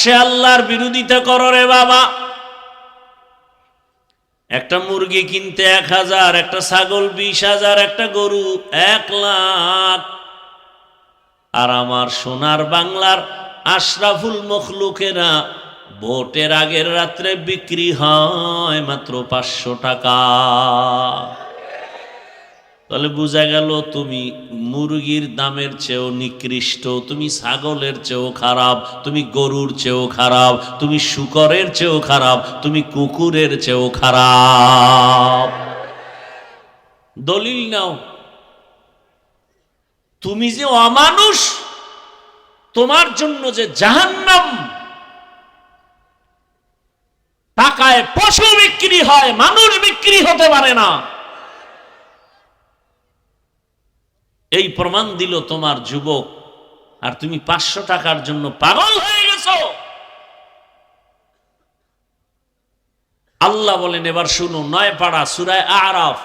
সে আল্লাহর বিরোধিতা করো রে বাবা। একটা মুরগি কিনতে 1000, একটা ছাগল 20,000, একটা গরু 1,00,000। আর আমার সোনার বাংলার আশরাফুল মখলুকেরা ভোটের আগের রাত্রে বিক্রি হয় মাত্র 500 টাকা। তাহলে বোঝা গেল তুমি মুরগির দামের চেয়েও নিকৃষ্ট, তুমি ছাগলের চেয়েও খারাপ, তুমি গরুর চেয়েও খারাপ, তুমি শূকরের চেয়েও খারাপ, তুমি কুকুরের চেয়েও খারাপ। দলিল নাও। তুমি যে অমানুষ, তোমার জন্য যে জাহান্নাম। টাকায় পশু বিক্রি হয়, মানুষ বিক্রি হতে পারে না। এই প্রমাণ দিল তোমার যুবক। আর তুমি 500 টাকার জন্য পাগল হয়ে গেছো। আল্লাহ বলেন, এবার শুনো 9 পারা সূরা আরাফ,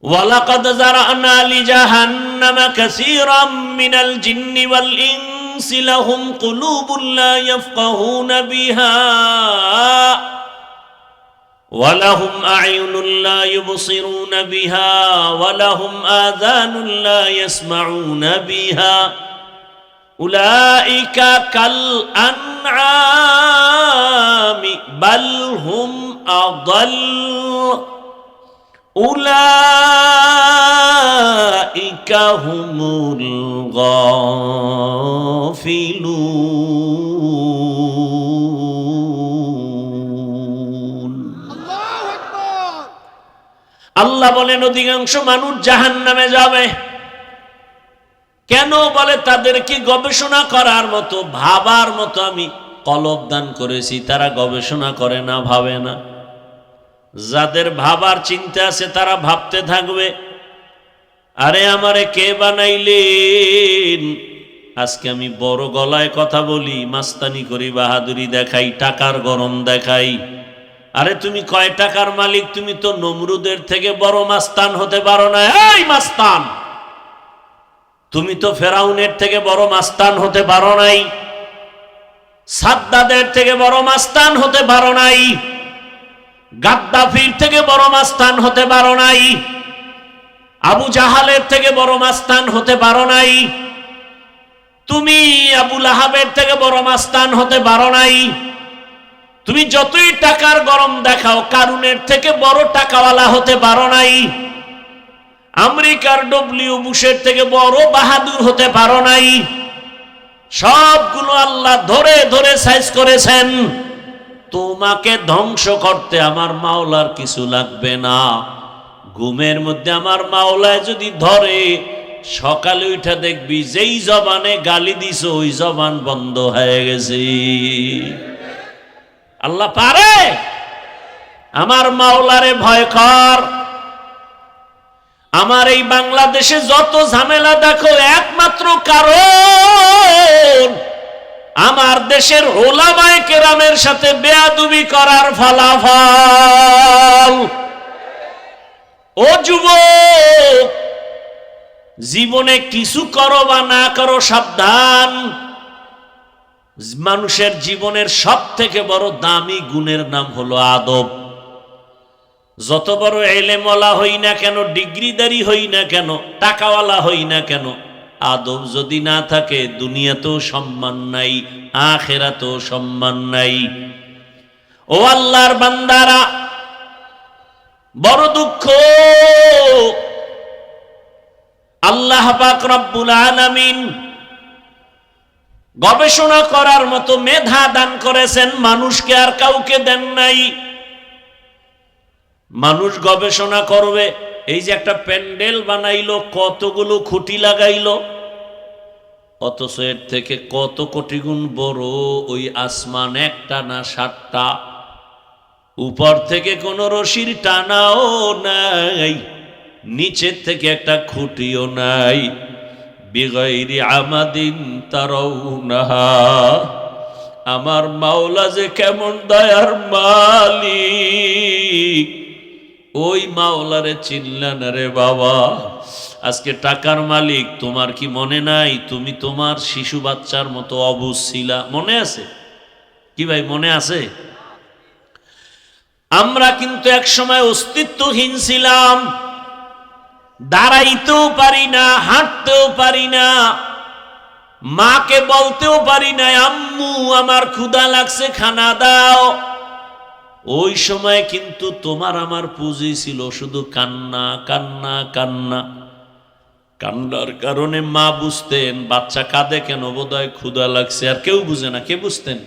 ওয়ালাকাদ যারানা লিজাহান্নামা কাসীরাম মিনাল জিন্নি ওয়াল ইনসি লাহুম কুলুবুন লা ইয়াফকাহুনা বিহা ওয়ালাহুম আ'য়ুনুন লা ইউবসিরুনা বিহা ওয়ালাহুম আযানুন লা ইয়াসমাউনা বিহা উলাইকা কাল আনআমি বাল হুম আদাল উলাইকা হুমুল গাফিলুন। আল্লাহ বলেন অধিকাংশ মানুষ জাহান্নামে যাবে। কেন? বলে তাদেরকে গবেষণা করার মতো, ভাবার মতো আমি কলব দান করেছি। তারা গবেষণা করে না, ভাবে না। যাদের ভাবার চিন্তা আছে তারা ভাবতে থাকবে, আরে আমারে কে বানাইলেন? আজকে আমি বড় গলায় কথা বলি, মাস্তানি করি, বাহাদুরি দেখাই, টাকার গরম দেখাই। আরে তুমি কয় টাকার মালিক? তুমি তো নমরুদের থেকে বড় মাস্তান হতে পারো না। এই মাস্তান, তুমি তো ফেরাউনের থেকে বড় মাস্তান হতে পারো নাই, সাদ্দাদের থেকে বড় মাস্তান হতে পারো নাই, গাদ্দাফির থেকে বড় মাস্তান হতে পারো নাই, আবু জাহালের থেকে বড় মাস্তান হতে পারো নাই, তুমি আবু লাহাবের থেকে বড় মাস্তান হতে পারো নাই। তুমি যতই টাকার গরম দেখাও, কারুনের থেকে বড় টাকাওয়ালা হতে পারো নাই, আমেরিকার ডব্লিউ বুশের থেকে বড় বাহাদুর হতে পারো নাই। সবগুলো আল্লাহ ধরে ধরে সাইজ করেছেন। তোমাকে ধ্বংস করতে আমার মাওলার কিছু লাগবে না। ঘুমের মধ্যে আমার মাওলায় যদি ধরে, সকালে উঠে দেখবি যেই জবানে গালি দিছ ওই জবান বন্ধ হয়ে গেছে। আল্লাহ পারে। আমার মাওলারে ভয় কর। আমার এই বাংলাদেশে যত ঝামেলা দেখো, একমাত্র কারণ আমার দেশের ওলামায়ে কেরামের সাথে বেয়াদবি করার ফলাফল। ও যুবক, জীবনে কিছু করো বা না করো, সাবধান। মানুষের জীবনের সব থেকে বড় দামি গুণের নাম হলো আদব। যত বড় এলেমওয়ালা হই না কেন, ডিগ্রিদারি হই না কেন, টাকাওয়ালা হই না কেন, আদব যদি না থাকে দুনিয়াতেও সম্মান নাই, আখিরাতেও সম্মান নাই। ও আল্লাহর বান্দারা, বড় দুঃখ, আল্লাহ পাক রব্বুল আলামিন গবেষণা করার মতো মেধা দান করেছেন, মানুষকে আর কাউকে দেন নাই। মানুষ গবেষণা করবে। এই যে একটা প্যান্ডেল বানাইলো, কতগুলো খুঁটি লাগাইলো, অথচ এর থেকে কত কোটি গুণ বড় ওই আসমান, একটা না 7টা। উপর থেকে কোনো রশির টানাও নাই, নিচের থেকে একটা খুঁটিও নাই। বিগাইরি আমাদিন তারাউনাহা। আমার মাওলা যে কেমন দয়ার মালিক, ওই মাওলারে চিনলা না রে বাবা। আজকে টাকার মালিক, তোমার কি মনে নাই তুমি তোমার শিশু বাচ্চার মতো অবুঝ ছিলা? মনে আছে কি ভাই, মনে আছে? আমরা কিন্তু এক সময় অস্তিত্বহীন ছিলাম, দাঁড়াইতেও পারি না, হাঁটতেও পারি না, মাকে বলতেও পারি না আম্মু আমার ক্ষুধা লাগছে খানা দাও। ওই সময় কিন্তু তোমার আমার পুঁজি ছিল শুধু কান্না কান্না কান্না। কান্নার কারণে মা বুঝতেন বাচ্চা কাঁদে কেন, বোধহয় ক্ষুধা লাগছে। আর কেউ বুঝে না, কে বুঝতেন?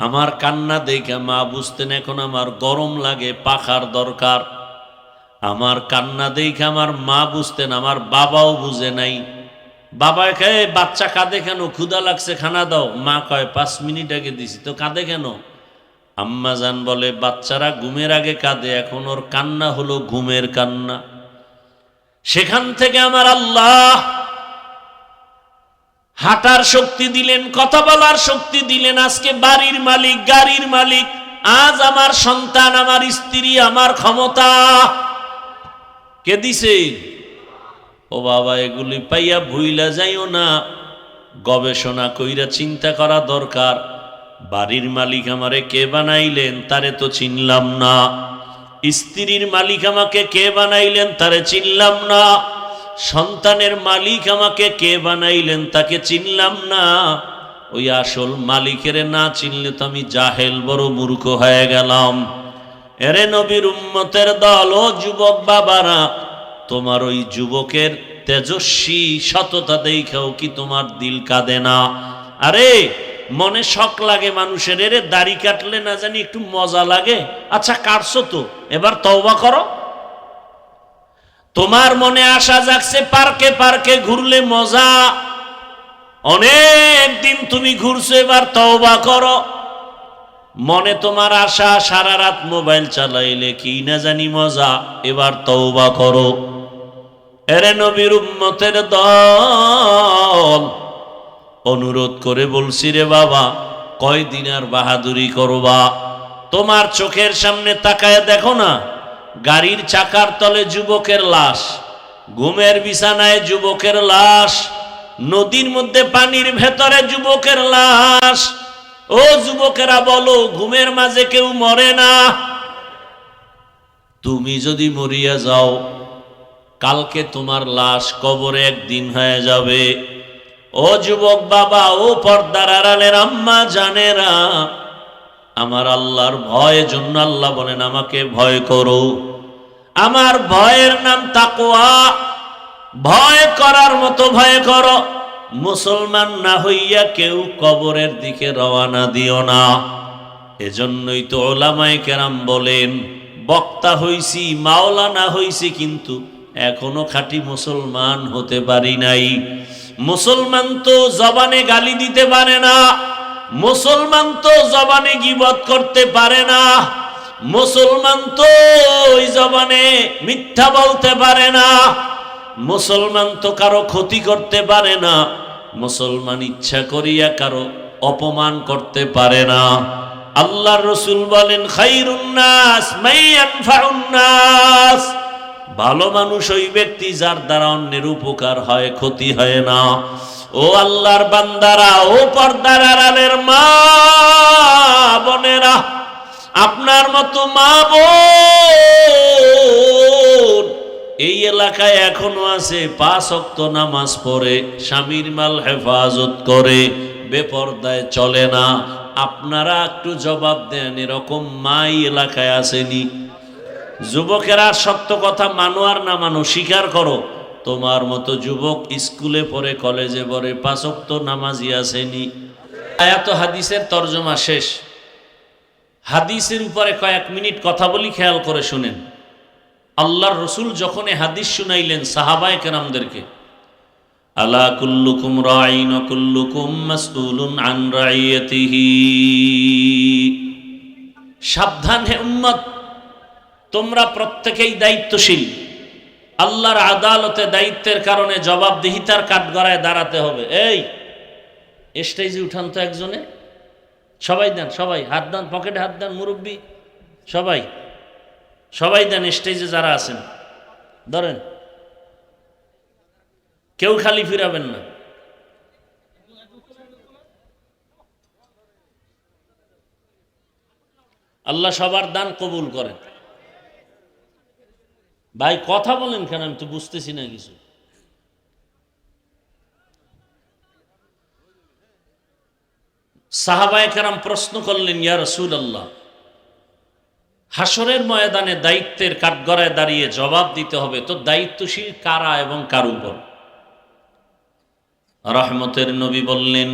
আমার কান্না দেখে মা বুঝতেন এখন আমার গরম লাগে, পাখার দরকার। আমার কান্না দেখে আমার মা বুঝতেন, আমার বাবাও বুঝে নাই। বাবা কয় বাচ্চা কাঁদে কেন, ক্ষুধা লাগছে খানা দাও। মা কয় 5 মিনিট আগে দিছি তো কাঁদে কেন? আম্মা জান বলে বাচ্চারা ঘুমের আগে কাঁদে, এখন ওর কান্না হলো ঘুমের কান্না। সেখান থেকে আমার আল্লাহ হাঁটার শক্তি দিলেন, কথা বলার শক্তি দিলেন। আজকে বাড়ির মালিক, গাড়ির মালিক। আজ আমার সন্তান, আমার স্ত্রী, আমার ক্ষমতা কে দিছে? ও বাবা, এগুলি পাইয়া ভুইলা যাইও না, গবেষণা কইরা চিন্তা করা দরকার। বাড়ির মালিক আমারে কে বানাইলেন, তারে তো চিনলাম না। স্ত্রীর মালিক আমাকে কে বানাইলেন, তারে চিনলাম না। সন্তানের মালিক আমাকে কে বানাইলেন, তাকে চিনলাম না। ওই আসল মালিকের না চিনলে তো আমি জাহেল, বড় মূর্খ হয়ে গেলাম। এরে নবীর উম্মতের দল, ও যুবক বাবারা, তোমার ওই যুবকের তেজস্বী সততা দেখাও কি তোমার দিল কাঁদে না? আরে মনে শখ লাগে মানুষের, এরে দাড়ি কাটলে না জানি একটু মজা লাগে। আচ্ছা কাটছো তো, এবার তওবা করো। তোমার মনে আশা জাগছে পার্কে পার্কে ঘুরলে মজা, অনেক দিন তুমি ঘুরছো, এবার তওবা করো। মনে তোমার আশা সারা রাত মোবাইল চালাইলে কি না জানি মজা, এবার তওবা করো। এরে নবীর উম্মতের দল, অনুরোধ করে বলছি রে বাবা, কয়দিন আর বাহাদুরি করবা? তোমার চোখের সামনে তাকায় দেখো না, গাড়ির চাকার তলে যুবকের লাশ, ঘুমের বিছানায় যুবকের লাশ, নদীর মধ্যে পানির ভেতরে যুবকের লাশ। ও যুবকেরা বলো, ঘুমের মাঝে কেউ মরে না? তুমি যদি মরিয়া যাও, কালকে তোমার লাশ কবরে একদিন হয়ে যাবে। ও যুবক বাবা, ও পর্দার আড়ালের আম্মা জানেরা, আমার আল্লাহর ভয়ের জন্য আল্লাহ বলেন আমাকে ভয় করো। আমার ভয়ের নাম তাকওয়া। ভয় করার মতো ভয় করো। মুসলমান না হইয়া কেউ কবরের দিকে রওনা দিও না। এজন্যই তো ওলামায়ে কেরাম বলেন, বক্তা হইছি, মাওলানা হইছি, কিন্তু এখনো খাঁটি মুসলমান হতে পারি নাই। মুসলমান তো জবানে গালি দিতে পারে না, মুসলমান তো জবানে গীবত করতে পারে না, মুসলমান তো ওই জবানে মিথ্যা বলতে পারে না, মুসলমান তো কারো ক্ষতি করতে পারে না, মুসলমান ইচ্ছা করিয়া কারো অপমান করতে পারে না। আল্লাহর রাসূল বলেন, খায়রুন নাস মান ইয়ানফাউন নাস, ভালো মানুষ ওই ব্যক্তি যার দ্বারা অন্যের উপকার হয়, ক্ষতি হয় না। ও আল্লাহর বান্দারা, ও পর্দার আড়ালের মা বোনেরা, আপনার মতো মা বোন এই এলাকায় এখনো আছে, 5 ওয়াক্ত নামাজ পড়ে, স্বামীর মাল হেফাজত করে, বেপরদায় চলে না। আপনারা একটু জবাব দেন, এরকম মাই এলাকায় আসেনি? যুবকেরা সত্য কথা মানো আর না মানো, স্বীকার করো, তোমার মতো যুবক স্কুলে পড়ে, কলেজে পড়ে, 5 ওয়াক্ত নামাজি আসেনি? আয়াত হাদিসের তরজমা শেষ। হাদিসের উপরে কয়েক মিনিট কথা বলি, খেয়াল করে শুনেন। আল্লাহর রাসূল যখন হাদিস শুনাইলেন সাহাবায়ে কেরামদেরকে, আলা কুল্লুকুম রাঈন ওয়া কুল্লুকুম মাসউলুন আন রাইয়াতিহি, সাবধান হে উম্মত, তোমরা প্রত্যেকেই দায়িত্বশীল। আল্লাহর আদালতে দায়িত্বের কারণে জবাবদিহিতার কাঠগড়ায় দাঁড়াতে হবে। এই স্টেজে উঠান তো একজনে, সবাই দেন, সবাই হাত দেন, পকেটে হাত দেন, মুরব্বী সবাই। সবাই দেন, স্টেজে যারা আছেন ধরেন, কেউ খালি ফিরাবেন না। আল্লাহ সবার দান কবুল করেন। ভাই কথা বলেন কেন, আমি তো বুঝতেছি না কিছু। সাহাবায়ে কেরাম প্রশ্ন করলেন, ইয়া রাসূলুল্লাহ, হাসরের ময়দানে দায়িত্বের কাঠগড়ায় দাঁড়িয়ে জবাব দিতে হবে, তো দায়িত্বশীল কারা এবং কার উপর? রহমতের নবী বললেন,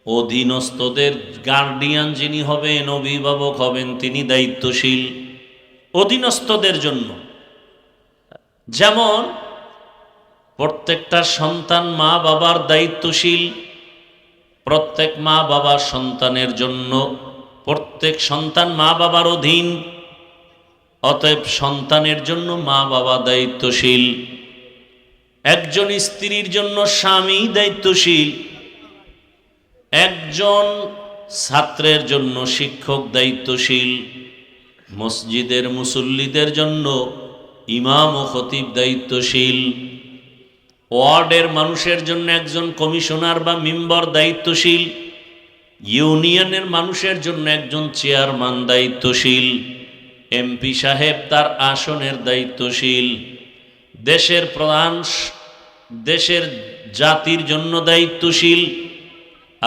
অধীনস্থদের গার্ডিয়ান যিনি হবেন, অভিভাবক হবেন, তিনি দায়িত্বশীল অধীনস্থদের জন্য। যেমন প্রত্যেকটা সন্তান মা বাবার দায়িত্বশীল, প্রত্যেক মা বাবার সন্তানের জন্য, প্রত্যেক সন্তান মা বাবার অধীন, অতএব সন্তানের জন্য মা বাবা দায়িত্বশীল। একজন স্ত্রীর জন্য স্বামী দায়িত্বশীল, একজন ছাত্রের জন্য শিক্ষক দায়িত্বশীল, মসজিদের মুসল্লিদের জন্য ইমাম ও খতিব দায়িত্বশীল, ওয়ার্ডের মানুষের জন্য একজন কমিশনার বা মেম্বার দায়িত্বশীল, ইউনিয়নের মানুষের জন্য একজন চেয়ারম্যান দায়িত্বশীল, এমপি সাহেব তার আসনের দায়িত্বশীল, দেশের প্রধান দেশের জাতির জন্য দায়িত্বশীল,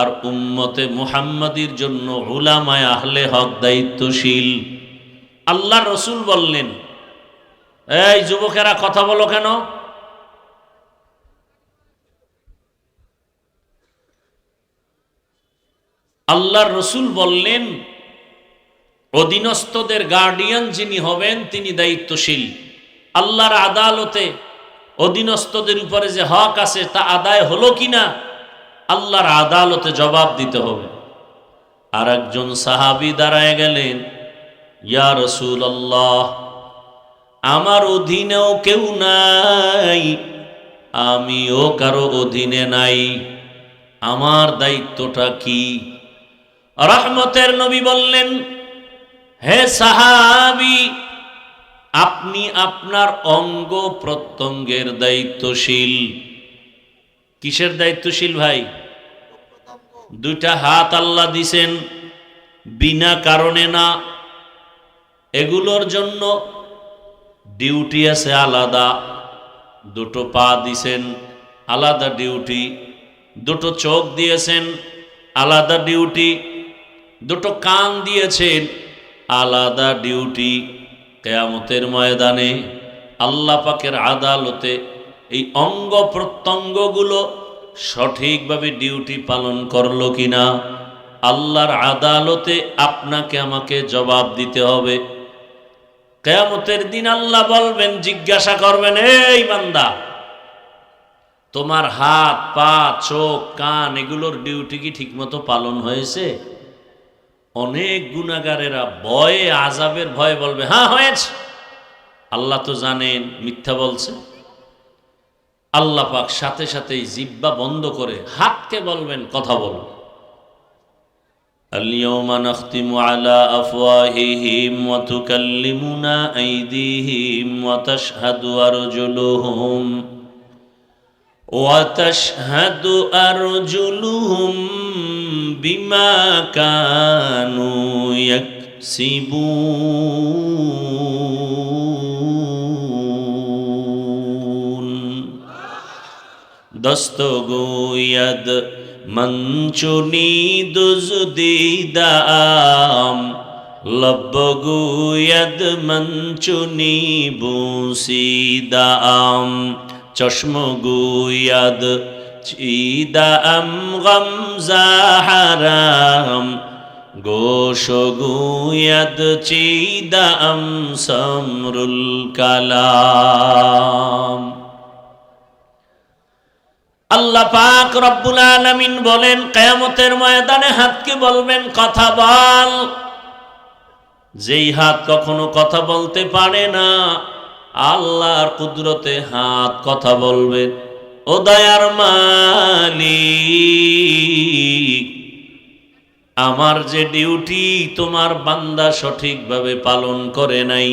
আর উম্মতে মুহাম্মাদির জন্য উলামায়ে আহলে হক দায়িত্বশীল। আল্লাহ রসুল বললেন, এই যুবকেরা কথা বলো কেন? আল্লাহর রসুল বললেন, অধীনস্থদের গার্ডিয়ান যিনি হবেন তিনি দায়িত্বশীল। আল্লাহর আদালতে অধীনস্থদের উপরে যে হক আছে তা আদায় হলো কিনা আল্লাহর আদালতে জবাব দিতে হবে। আর একজন সাহাবী দাঁড়ায় গেলেন, ইয়া রাসূলুল্লাহ, আমার অধীনেও কেউ নাই, আমিও কারো অধীনে নাই, আমার দায়িত্বটা কি? রহমতের নবী বললেন, হে সাহাবী, আপনি আপনার অঙ্গ প্রত্যঙ্গের দায়িত্বশীল। কিসের দায়িত্বশীল ভাই? দুইটা হাত আল্লাহ দিছেন বিনা কারণে না, এগুলোর জন্য ডিউটি আছে আলাদা। দুটো পা দিছেন, আলাদা ডিউটি। দুটো চোখ দিয়েছেন, আলাদা ডিউটি। দুটো কান দিয়েছেন, আলাদা ডিউটি। কিয়ামতের ময়দানে আল্লাহ পাকের আদালতে এই অঙ্গ প্রত্যঙ্গগুলো সঠিকভাবে ডিউটি পালন করলো কিনা আল্লাহর আদালতে আপনাকে আমাকে জবাব দিতে হবে। কিয়ামতের দিন আল্লাহ বলবেন, জিজ্ঞাসা করবেন, এই বান্দা, তোমার হাত পা চোখ কান এগুলোর ডিউটি কি ঠিকমতো পালন হয়েছে? অনেক গুনাহগারেরা ভয়ে, আযাবের ভয়ে বলবে, হ্যাঁ হয়েছে। আল্লাহ তো জানেন মিথ্যা বলছে। আল্লাহ পাক সাথে সাথেই জিহ্বা বন্ধ করে হাতকে বলবেন, কথা বলো। اليوم نختم على أفواههم وتكلمنا أيديهم وتشهد أرجلهم بما كانوا يكسبون দস্তগোয়দ মঞ্চুনি দুজদিদাম লব্বগোয়দ মঞ্চুনি বুসিদাম চশমগোয়দ চিদাম গমজাহারাম গোশগোয়দ চিদাম সমরুল কালাম। আল্লাহ পাক রব্বুল আলামিন বলেন, কিয়ামতের ময়দানে হাতকে বলবেন, কথা বল। যেই হাত কখনো কথা বলতে পারে না, আল্লাহর কুদরতে হাত কথা বলবে। ও দয়ার মালিক, আমার যে ডিউটি তোমার বান্দা সঠিকভাবে পালন করে নাই,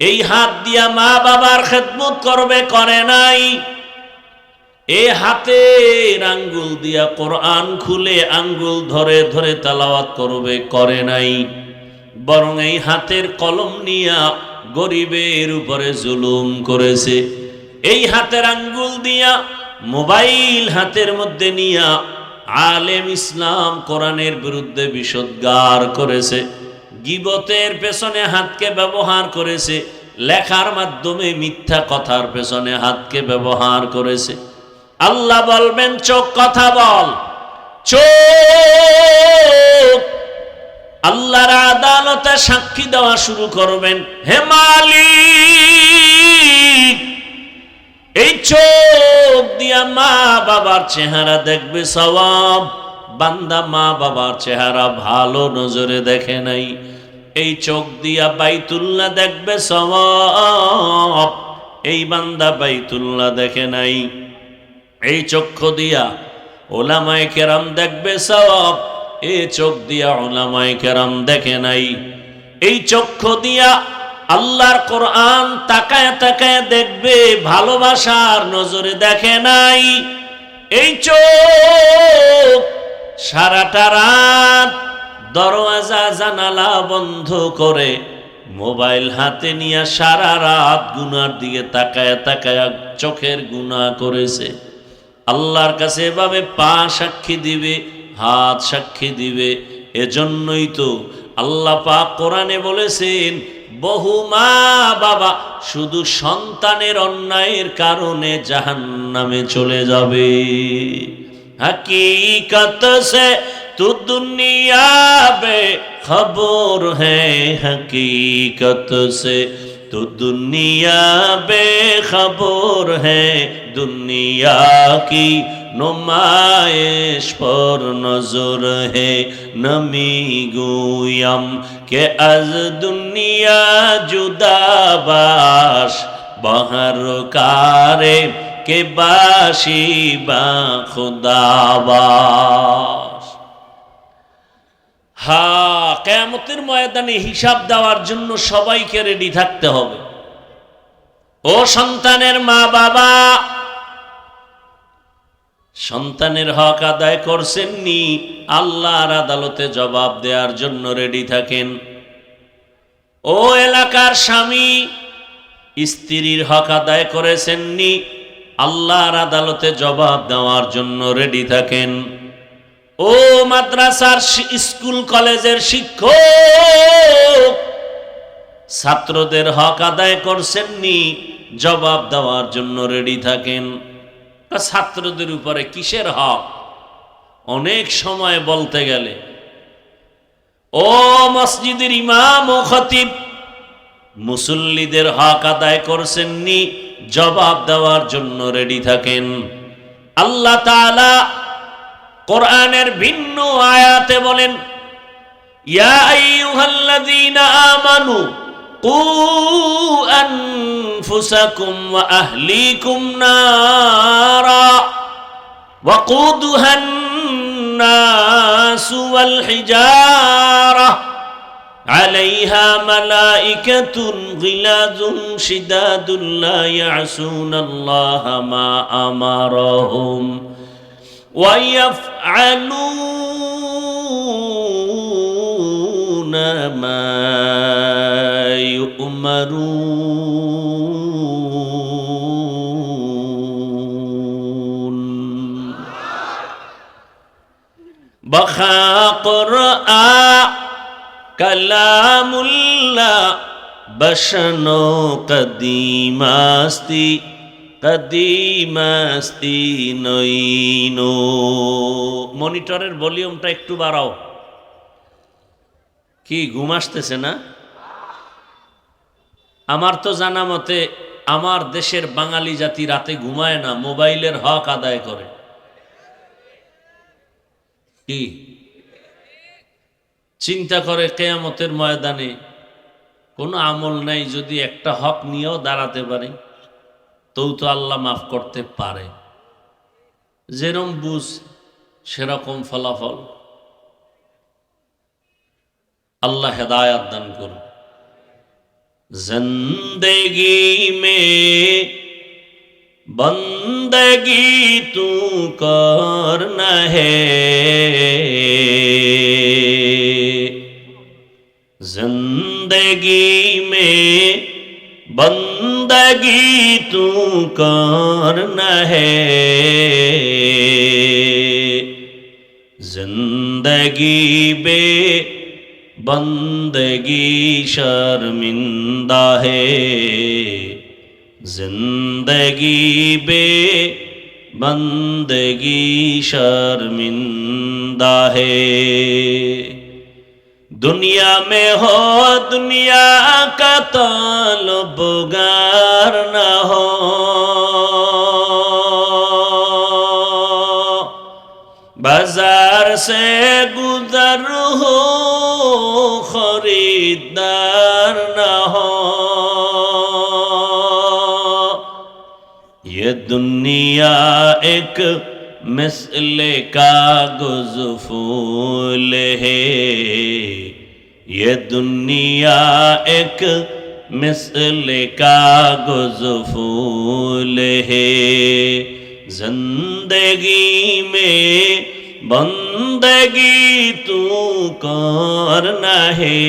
এই হাত দিয়া মা বাবার খেদমত করবে, করে নাই। এই হাতের আঙ্গুল দিয়া কোরআন খুলে আঙ্গুল ধরে ধরে তেলাওয়াত করবে, করে নাই। বরং এই হাতের কলম নিয়া গরিবের উপরে জুলুম করেছে। এই হাতের আঙ্গুল দিয়া মোবাইল হাতের মধ্যে নিয়া আলেম ইসলাম কোরআনের বিরুদ্ধে বিষোদ্গার করেছে। গীবতের পেছনে হাতকে ব্যবহার করেছে, লেখার মাধ্যমে মিথ্যা কথার পেছনে হাতকে ব্যবহার করেছে। আল্লাহ বলবেন চোখ কথা বল, চোখ আল্লাহর আদালতে সাক্ষী দেওয়া শুরু করবেন। হে মালিক, এই চোখ দিয়া মা বাবার চেহারা দেখবে সওয়াব। বান্দা মা বাবার চেহারা ভালো নজরে দেখে নাই। এই চোখ দিয়া বাইতুল্লাহ দেখবে সওয়াব, এই বান্দা বাইতুল্লাহ দেখে নাই। এই চক্ষু দিয়া ওলামায়ে কেরাম দেখবে সওয়াব, এই চোখ দিয়া ওলামায়ে কেরাম দেখে নাই। এই চক্ষু দিয়া আল্লাহর কোরআন তাকায় তাকায় দেখবে, ভালোবাসার নজরে দেখে নাই। এই চোখ সারাটা রাত দরওয়াজা জানালা বন্ধ করে মোবাইল হাতে নিয়ে সারা রাত গুনার দিকে তাকায় তাকায় চোখের গুনাহ করেছে। আল্লাহর কাছে এভাবে পা সাক্ষী দিবে, হাত সাক্ষী দিবে। এজন্যই তো আল্লাহ পাক কোরআনে বলেছেন, বহু মা বাবা শুধু সন্তানের অন্যায়ের কারণে জাহান্নামে চলে যাবে। हकीकत से तू दुनिया बेखबर है, हकीकत से तू दुनिया बेखबर है, दुनिया की नुमाइश पर नजर है, नमी गुयम के अज दुनिया जुदा बाश बहर कारे के बाशी बा खुदाबाश। হ্যাঁ, কিয়ামতের ময়দানে হিসাব দেওয়ার জন্য সবাইকে রেডি থাকতে হবে। ও সন্তানের মা বাবা, সন্তানের হক আদায় করছেননি, আল্লাহর আদালতে জবাব দেওয়ার জন্য রেডি থাকেন। ও এলাকার স্বামী, স্ত্রীর হক আদায় করেছেননি, আল্লাহর আদালতে জবাব দেওয়ার জন্য রেডি থাকেন। ও মাদ্রাসার স্কুল কলেজের শিক্ষক, ছাত্রদের হক আদায় করছেননি, জবাব দেওয়ার জন্য রেডি থাকেন। ছাত্রদের উপরে কিসের হক? অনেক সময় বলতে গেলে ও মসজিদের ইমাম ও খতিব, মুসল্লিদের হক আদায় করছেননি, জবাব দেওয়ার জন্য রেডি থাকেন। আল্লাহ তাআলা কোরআনের ভিন্ন আয়াতে বলেন, ইয়া আইয়ুহাল্লাযীনা আমানু কু আনফুসাকুম ওয়া আহলিকুম নারা ওয়াকুদুহান নাসু ওয়াল হিজারা عليها ملائكة غلاظ شداد لا يعصون الله ما أمرهم ويفعلون ما يؤمرون بخا قرآن কালামুল্লাহ বসনো কদিমাস্তি কদিমাস্তি নইনো। মনিটরের ভলিউমটা একটু বাড়াও। কি ঘুম আসতেছে না? আমার তো জানা মতে আমার দেশের বাঙালি জাতি রাতে ঘুমায় না, মোবাইলের হক আদায় করে। কি চিন্তা করে কিয়ামতের ময়দানে কোনো আমল নাই, যদি একটা হক নিয়েও দাঁড়াতে পারি তো আল্লাহ মাফ করতে পারে। যেরকম বুঝ সেরকম ফলাফল। আল্লাহ হেদায়াত দান করুন। जिंदगी में बंदगी तू करना है, जिंदगी में बंदगी तू करना है, जिंदगी बे बंदगी शर्मिंदा है, जिंदगी बे बंदगी शर्मिंदा है। दुनिया में हो दुनिया का तलबगार न हो, बाजार से गुजर हो खरीदार न हो, ये दुनिया एक मिसले कागज़ फूल है, ये दुनिया एक मिसले कागज़ फूल है, जिंदगी में बंदगी तू करना है,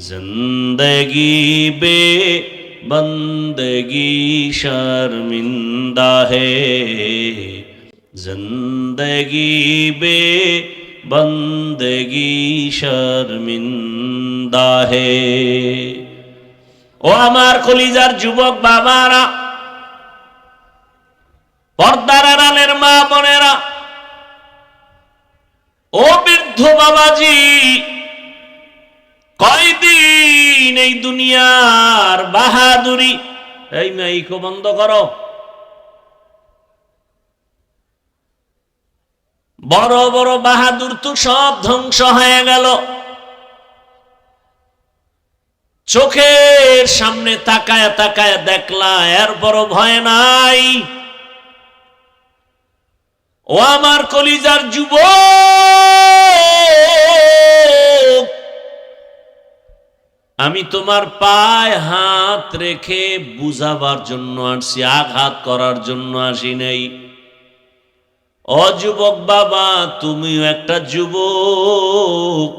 जिंदगी बे बंदगी शर्मिंदा है, जिंदगी बे बंदगी शर्मिंदा है। ও আমার কলিজার যুবক বাবারা, পর্দার আড়ালের মা বোনেরা, ও বৃদ্ধ বাবাজি, কয়দিন এই দুনিয়ার বাহাদুরি, এই মাইকো বন্ধ করো, বড় বড় বাহাদুর তো সব ধ্বংস হয়ে গেল, চোখের সামনে তাকায় তাকায় দেখলা, এরপর ভয় নাই। ও আমার কলিজার যুবক, আমি তোমার পায়ে হাত রেখে বুঝাবার জন্য আসছি, আঘাত করার জন্য আসি নাই। ও যুবক বাবা, তুমিও একটা যুবক,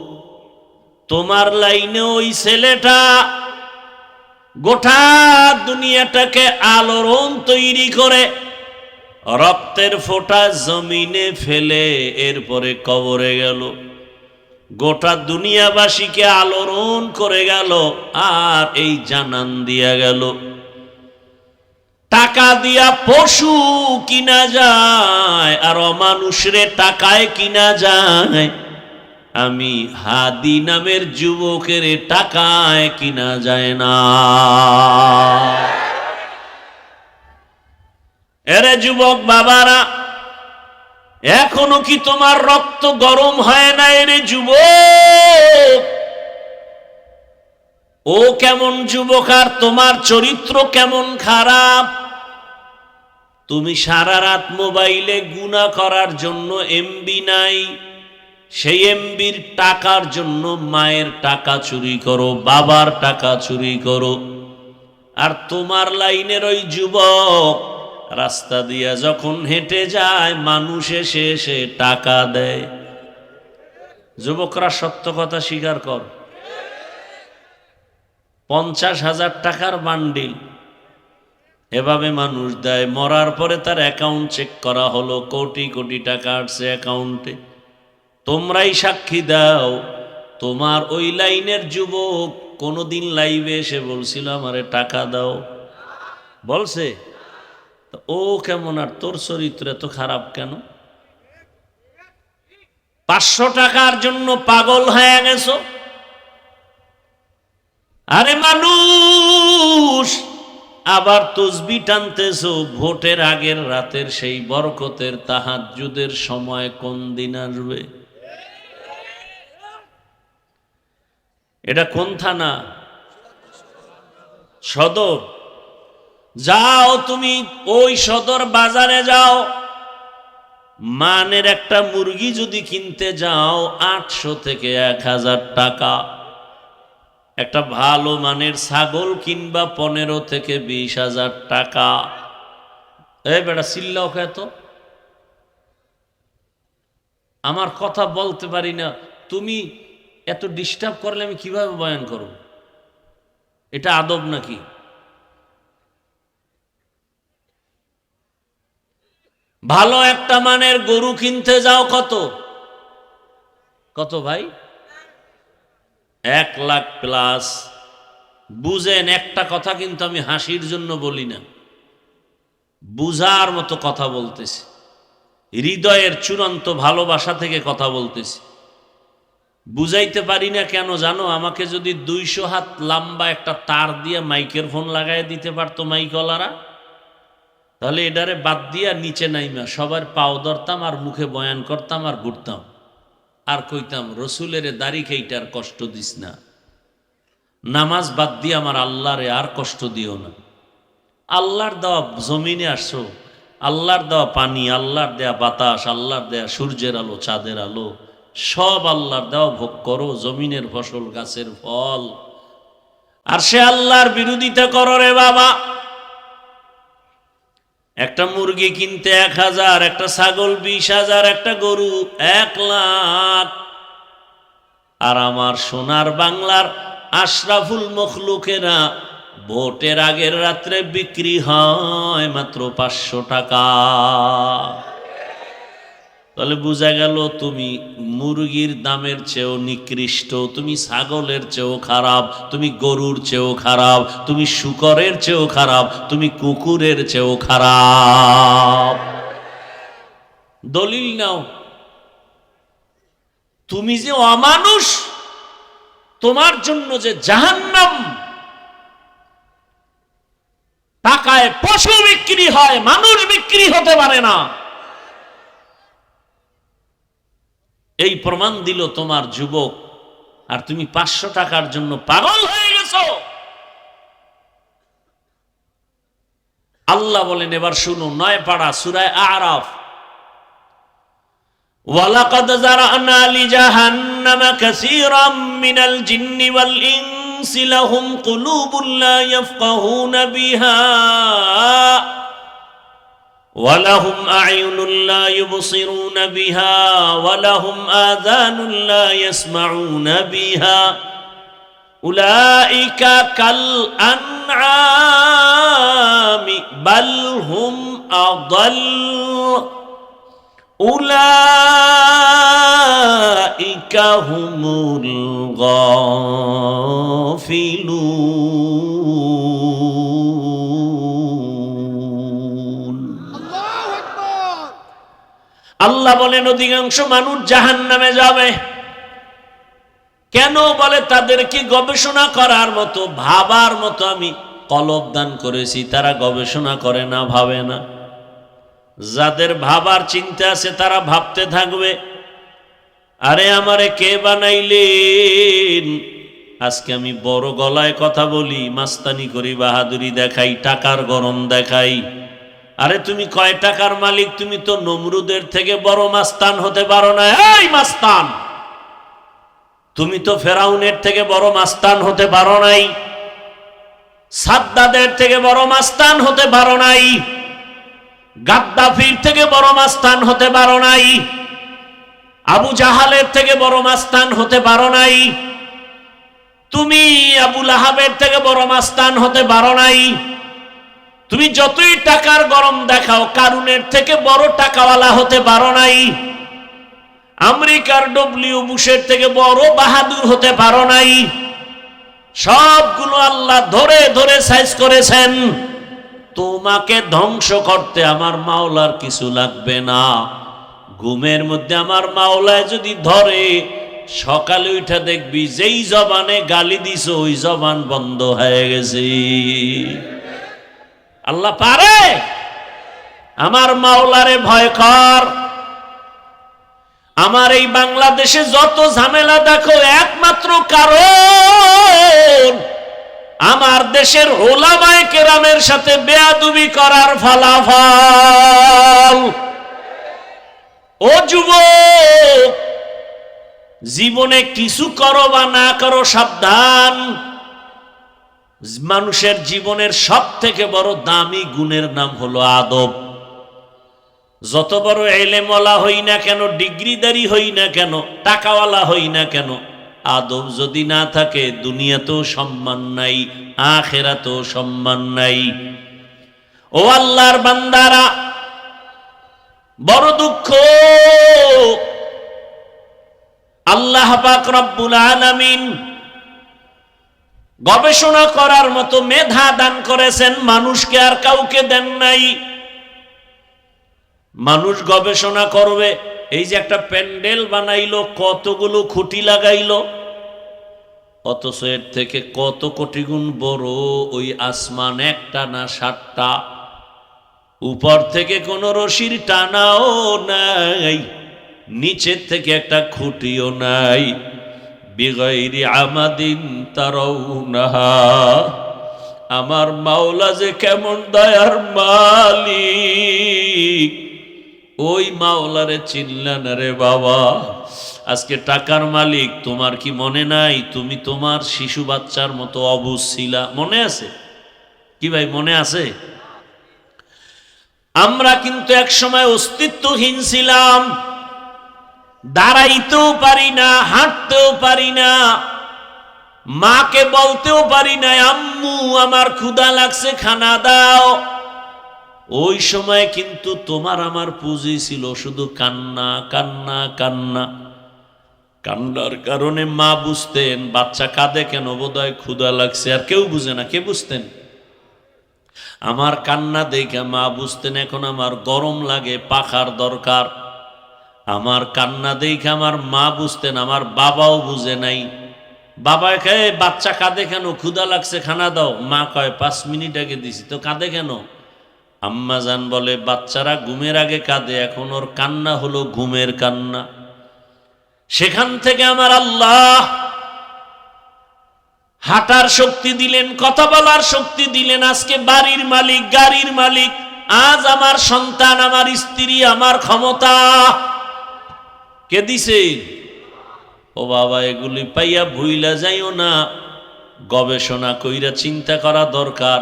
তোমার লাইনে ওই ছেলেটা গোটা দুনিয়াটাকে আলোড়ন তৈরি করে রক্তের ফোঁটা জমিনে ফেলে এরপরে কবরে গেল, গোটা দুনিয়াবাসীকে আলোড়ন করে গেল, আর এই জানান দিয়া গেল। টাকা দিয়া পশু কিনা যায়, আর অমানুষরে টাকায় কিনা যায়, আমি হাদি নামের যুবকের টাকায় কিনা যায় না। এরে যুবক বাবারা, এখনো কি তোমার রক্ত গরম হয় না? এরে যুবক, ও কেমন যুবক, আর তোমার চরিত্র কেমন খারাপ। তুমি সারা রাত মোবাইলে গুনাহ করার জন্য এমবি নাই, সেই এমবির টাকার জন্য মায়ের টাকা চুরি করো, বাবার টাকা চুরি করো। আর তোমার লাইনের ওই যুবক রাস্তা দিয়া যখন হেঁটে যায়, মানুষ এসে এসে টাকা দেয়। যুবকরা সত্য কথা স্বীকার কর, 50,000 টাকার বান্ডিল এভাবে মানুষ দেয়। মরার পরে তার অ্যাকাউন্ট চেক করা হলো, কোটি কোটি টাকা আসছে অ্যাকাউন্টে। তোমরাই সাক্ষী দাও, তোমার ওই লাইনের যুবক কোনোদিন লাইভে এসে বলছিল আমারে টাকা দাও? বলছে? ও কেমন, আর তোর চরিত্র এত খারাপ কেন? 500 টাকার জন্য পাগল হয়ে গেছো? আরে মানুষ, আবার তসবি টানতেছো ভোটের আগের রাতের সেই বরকতের তাহাজ্জুদের সময় কোন দিন আসবে? এটা কোন থানা? সদর। যাও তুমি ওই সদর বাজারে যাও, মানের একটা মুরগি যদি কিনতে যাও 800 থেকে 1000 টাকা। একটা ভালো মানের ছাগল কিনবা 15 থেকে 20,000 টাকা। এই বেটা চিল্লাও খেত, আমার কথা বলতে পারি না, তুমি এত ডিস্টার্ব করলে আমি কিভাবে বয়ান করব? এটা আদব নাকি? ভালো একটা মানের গরু কিনতে যাও কত কত ভাই? 1 লাখ প্লাস। বুঝেন একটা কথা, কিন্তু আমি হাসির জন্য বলি না, বুঝার মতো কথা বলতেছি, হৃদয়ের চূড়ান্ত ভালোবাসা থেকে কথা বলতেছি। বুঝাইতে পারি না কেন জানো? আমাকে যদি 200 হাত লম্বা একটা তার দিয়ে মাইকের ফোন লাগাই দিতে পারতো মাইকওয়ালারা, তাহলে এটারে বাদ দিয়া নিচে নাইমা সবার পাও ধরতাম আর মুখে বয়ান করতাম আর ঘুরতাম আর কইতাম, রসুলের দাড়ি কেইটার কষ্ট দিস না, নামাজ বাদ দিয়ে আমার আল্লাহরে আর কষ্ট দিও না। আল্লাহর দেওয়া জমিনে আসছো, আল্লাহর দেওয়া পানি, আল্লাহর দেয়া বাতাস, আল্লাহর দেয়া সূর্যের আলো, চাঁদের আলো, সব আল্লাহর দেওয়া ভোগ করো, জমিনের ফসল, গাছের ফল। আর সে আল্লাহর বিরোধিতা করো রে বাবা। একটা মুরগি কিনতে 1,000, একটা ছাগল 20,000, একটা গরু 1 লাখ। আর আমার সোনার বাংলার আশরাফুল মখলুকেরা ভোটের আগের রাত্রে বিক্রি হয় মাত্র 500 টাকা। তাহলে বোঝা গেল তুমি মুরগির দামের চেয়েও নিকৃষ্ট, তুমি ছাগলের চেয়েও খারাপ, তুমি গরুর চেয়েও খারাপ, তুমি শূকরের চেয়েও খারাপ, তুমি কুকুরের চেয়েও খারাপ। দলিল নাও। তুমি যে অমানুষ, তোমার জন্য যে জাহান্নাম। টাকায় পশু বিক্রি হয়, মানুষ বিক্রি হতে পারে না। এই প্রমাণ দিল তোমার যুবক। আর তুমি 500 টাকার জন্য পাগল হয়ে গেছো। আল্লাহ বলেন, এবার শুনো, 9 পারা সূরা আরাফ, ওয়ালাকাদ যারানা লিজাহান্নামা কাসীরাম মিনাল জিন্নি ওয়াল ইনসি লাহুম কুলুবুন লা ইয়াফকাহুনা বিহা ওয়ালাহুম আ'য়ুনুন লা ইউবসিরুনা বিহা ওয়ালাহুম আযানুন লা ইয়াসমাউনা বিহা উলাইকা কাল আনআমি বাল হুম আদাল উলাইকা হুমুল গাফিলুন। আল্লাহ বলেন, অধিকাংশ মানুষ জাহান্নামে যাবে। কেন? বলে তাদেরকে গবেষণা করার মতো, ভাবার মতো আমি কলব দান করেছি, তারা গবেষণা করে না, ভাবে না। যাদের ভাবার চিন্তা আছে তারা ভাবতে থাকবে, আরে আমারে কে বানাইলেন? আজকে আমি বড় গলায় কথা বলি, মাস্তানি করি, বাহাদুরি দেখাই, টাকার গরম দেখাই। আরে তুমি কয় টাকার মালিক? তুমি তো নমরুদের থেকে বড় মাস্তান হতে পারো না। এই মাস্তান, তুমি তো ফেরাউনের থেকে বড় মাস্তান হতে পারো নাই, সাদ্দাদের থেকে বড় মাস্তান হতে পারো নাই, গাদ্দাফির থেকে বড় মাস্তান হতে পারো নাই, আবু জাহালের থেকে বড় মাস্তান হতে পারো নাই, তুমি আবু লাহাবের থেকে বড় মাস্তান হতে পারো নাই। তুমি যতই টাকার গরম দেখাও, কারুনের থেকে বড় টাকাওয়ালা হতে পারো নাই, আমেরিকার ডব্লিউ বুশের থেকে বড় বাহাদুর হতে পারো নাই। সবগুলো আল্লাহ ধরে ধরে সাইজ করেছেন। তোমাকে ধ্বংস করতে আমার মাওলার কিছু লাগবে না। ঘুমের মধ্যে আমার মাওলায় যদি ধরে, সকালে উঠে দেখবি যেই জবানে গালি দিছ ওই জবান বন্ধ হয়ে গেছে। আল্লাহ পারে। আমার মাওলারে ভয় কর। আমার এই বাংলাদেশে যত ঝামেলা দেখো, একমাত্র কারণ আমার দেশের উলামায়ে কেরামের সাথে বেয়াদবি করার ফলাফল। ও যুবক, জীবনে কিছু করো বা না করো সাবধান, মানুষের জীবনের সব থেকে বড় দামি গুণের নাম হলো আদব। যত বড় এলেমওয়ালা হই না কেন, ডিগ্রিদারি হই না কেন, টাকাওয়ালা হই না কেন, আদব যদি না থাকে দুনিয়াতেও সম্মান নাই, আখিরাতেও সম্মান নাই। ও আল্লাহর বান্দারা, বড় দুঃখ, আল্লাহ পাক রব্বুল আলামিন গবেষণা করার মতো মেধা দান করেছেন, মানুষকে আর কাউকে দেন নাই। মানুষ গবেষণা করবে, এই যে একটা প্যান্ডেল বানাইলো, কতগুলো খুঁটি লাগাইলো, অথচ এর থেকে কত কোটি গুণ বড় ওই আসমান, একটা না 7টা, উপর থেকে কোনো রশির টানাও নাই, নিচের থেকে একটা খুঁটিও নাই। বিগাইরি আমাদিন তারাউনাহা, আমার মাওলা যে কেমন দয়ার মালিক, ওই মাওলারে চিনলা না রে বাবা। আজকে টাকার মালিক, তোমার কি মনে নাই তুমি তোমার শিশু বাচ্চার মতো অবুঝ ছিলা? মনে আছে কি ভাই, মনে আছে? আমরা কিন্তু এক সময় অস্তিত্বহীন ছিলাম, দাঁড়াইতেও পারি না, হাঁটতেও পারি না, মাকে বলতেও পারি না আম্মু আমার ক্ষুধা লাগছে খানা দাও। ওই সময় কিন্তু তোমার আমার পুঁজি ছিল শুধু কান্না কান্না কান্না। কান্নার কারণে মা বুঝতেন বাচ্চা কাঁদে কেন, বোধহয় ক্ষুধা লাগছে। আর কেউ বুঝে না, কে বুঝতেন? আমার কান্না দেখে মা বুঝতেন এখন আমার গরম লাগে, পাখার দরকার। আমার কান্না দেখে আমার মা বুঝতেন, আমার বাবাও বুঝে নাই। বাবা কয় বাচ্চা কাঁদে কেন, ক্ষুধা লাগছে খানা দাও। মা কয় 5 মিনিট আগে দিছি তো, কাঁদে কেন? আম্মা জান বলে বাচ্চারা ঘুমের আগে কাঁদে, এখন ওর কান্না হলো ঘুমের কান্না। সেখান থেকে আমার আল্লাহ হাঁটার শক্তি দিলেন, কথা বলার শক্তি দিলেন। আজকে বাড়ির মালিক, গাড়ির মালিক, আজ আমার সন্তান, আমার স্ত্রী, আমার ক্ষমতা কে দিছে? ও বাবা, এগুলি পাইয়া ভুইলা যাইও না, গবেষণা কইরা চিন্তা করা দরকার।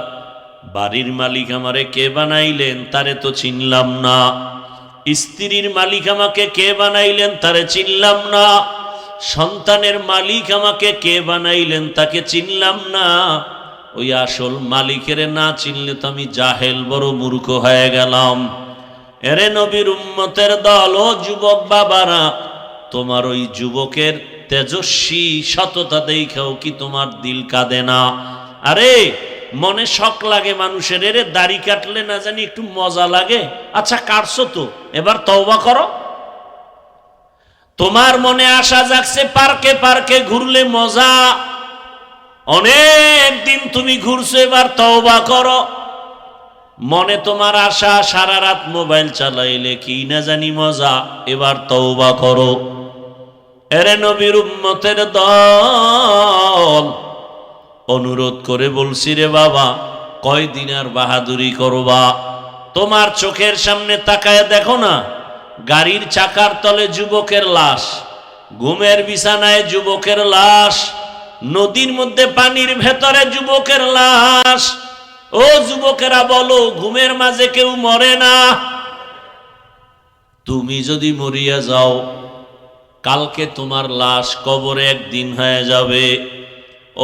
বাড়ির মালিক আমারে কে বানাইলেন, তারে তো চিনলাম না। স্ত্রীর মালিক আমাকে কে বানাইলেন, তারে চিনলাম না। সন্তানের মালিক আমাকে কে বানাইলেন, তাকে চিনলাম না। ওই আসল মালিকের না চিনলে তো আমি জাহেল, বড় মূর্খ হয়ে গেলাম। এরে নবীর উম্মতের দল, ও যুবক বাবারা, তোমার ওই যুবকের তেজস্বী সততা দেখাও কি তোমার দিল কাঁদে না? আরে মনে শখ লাগে মানুষের, এরে দাড়ি কাটলে না জানি একটু মজা লাগে। আচ্ছা কাটছো তো, এবার তওবা করো। তোমার মনে আশা জাগছে পার্কে পার্কে ঘুরলে মজা, অনেক দিন তুমি ঘুরছো, এবার তওবা করো। মনে তোমার আশা সারা রাত মোবাইল চালাইলে কি না জানি মজা, এবার তওবা করো। এরে নবীর উম্মতের দল, অনুরোধ করে বলছি রে বাবা, কয়দিন আর বাহাদুরি করবা? তোমার চোখের সামনে তাকায় দেখো না, গাড়ির চাকার তলে যুবকের লাশ, ঘুমের বিছানায় যুবকের লাশ, নদীর মধ্যে পানির ভেতরে যুবকের লাশ। ও যুবকেরা বলো, ঘুমের মাঝে কেউ মরে না? তুমি যদি মরিয়া যাও, কালকে তোমার লাশ কবরে একদিন হয়ে যাবে।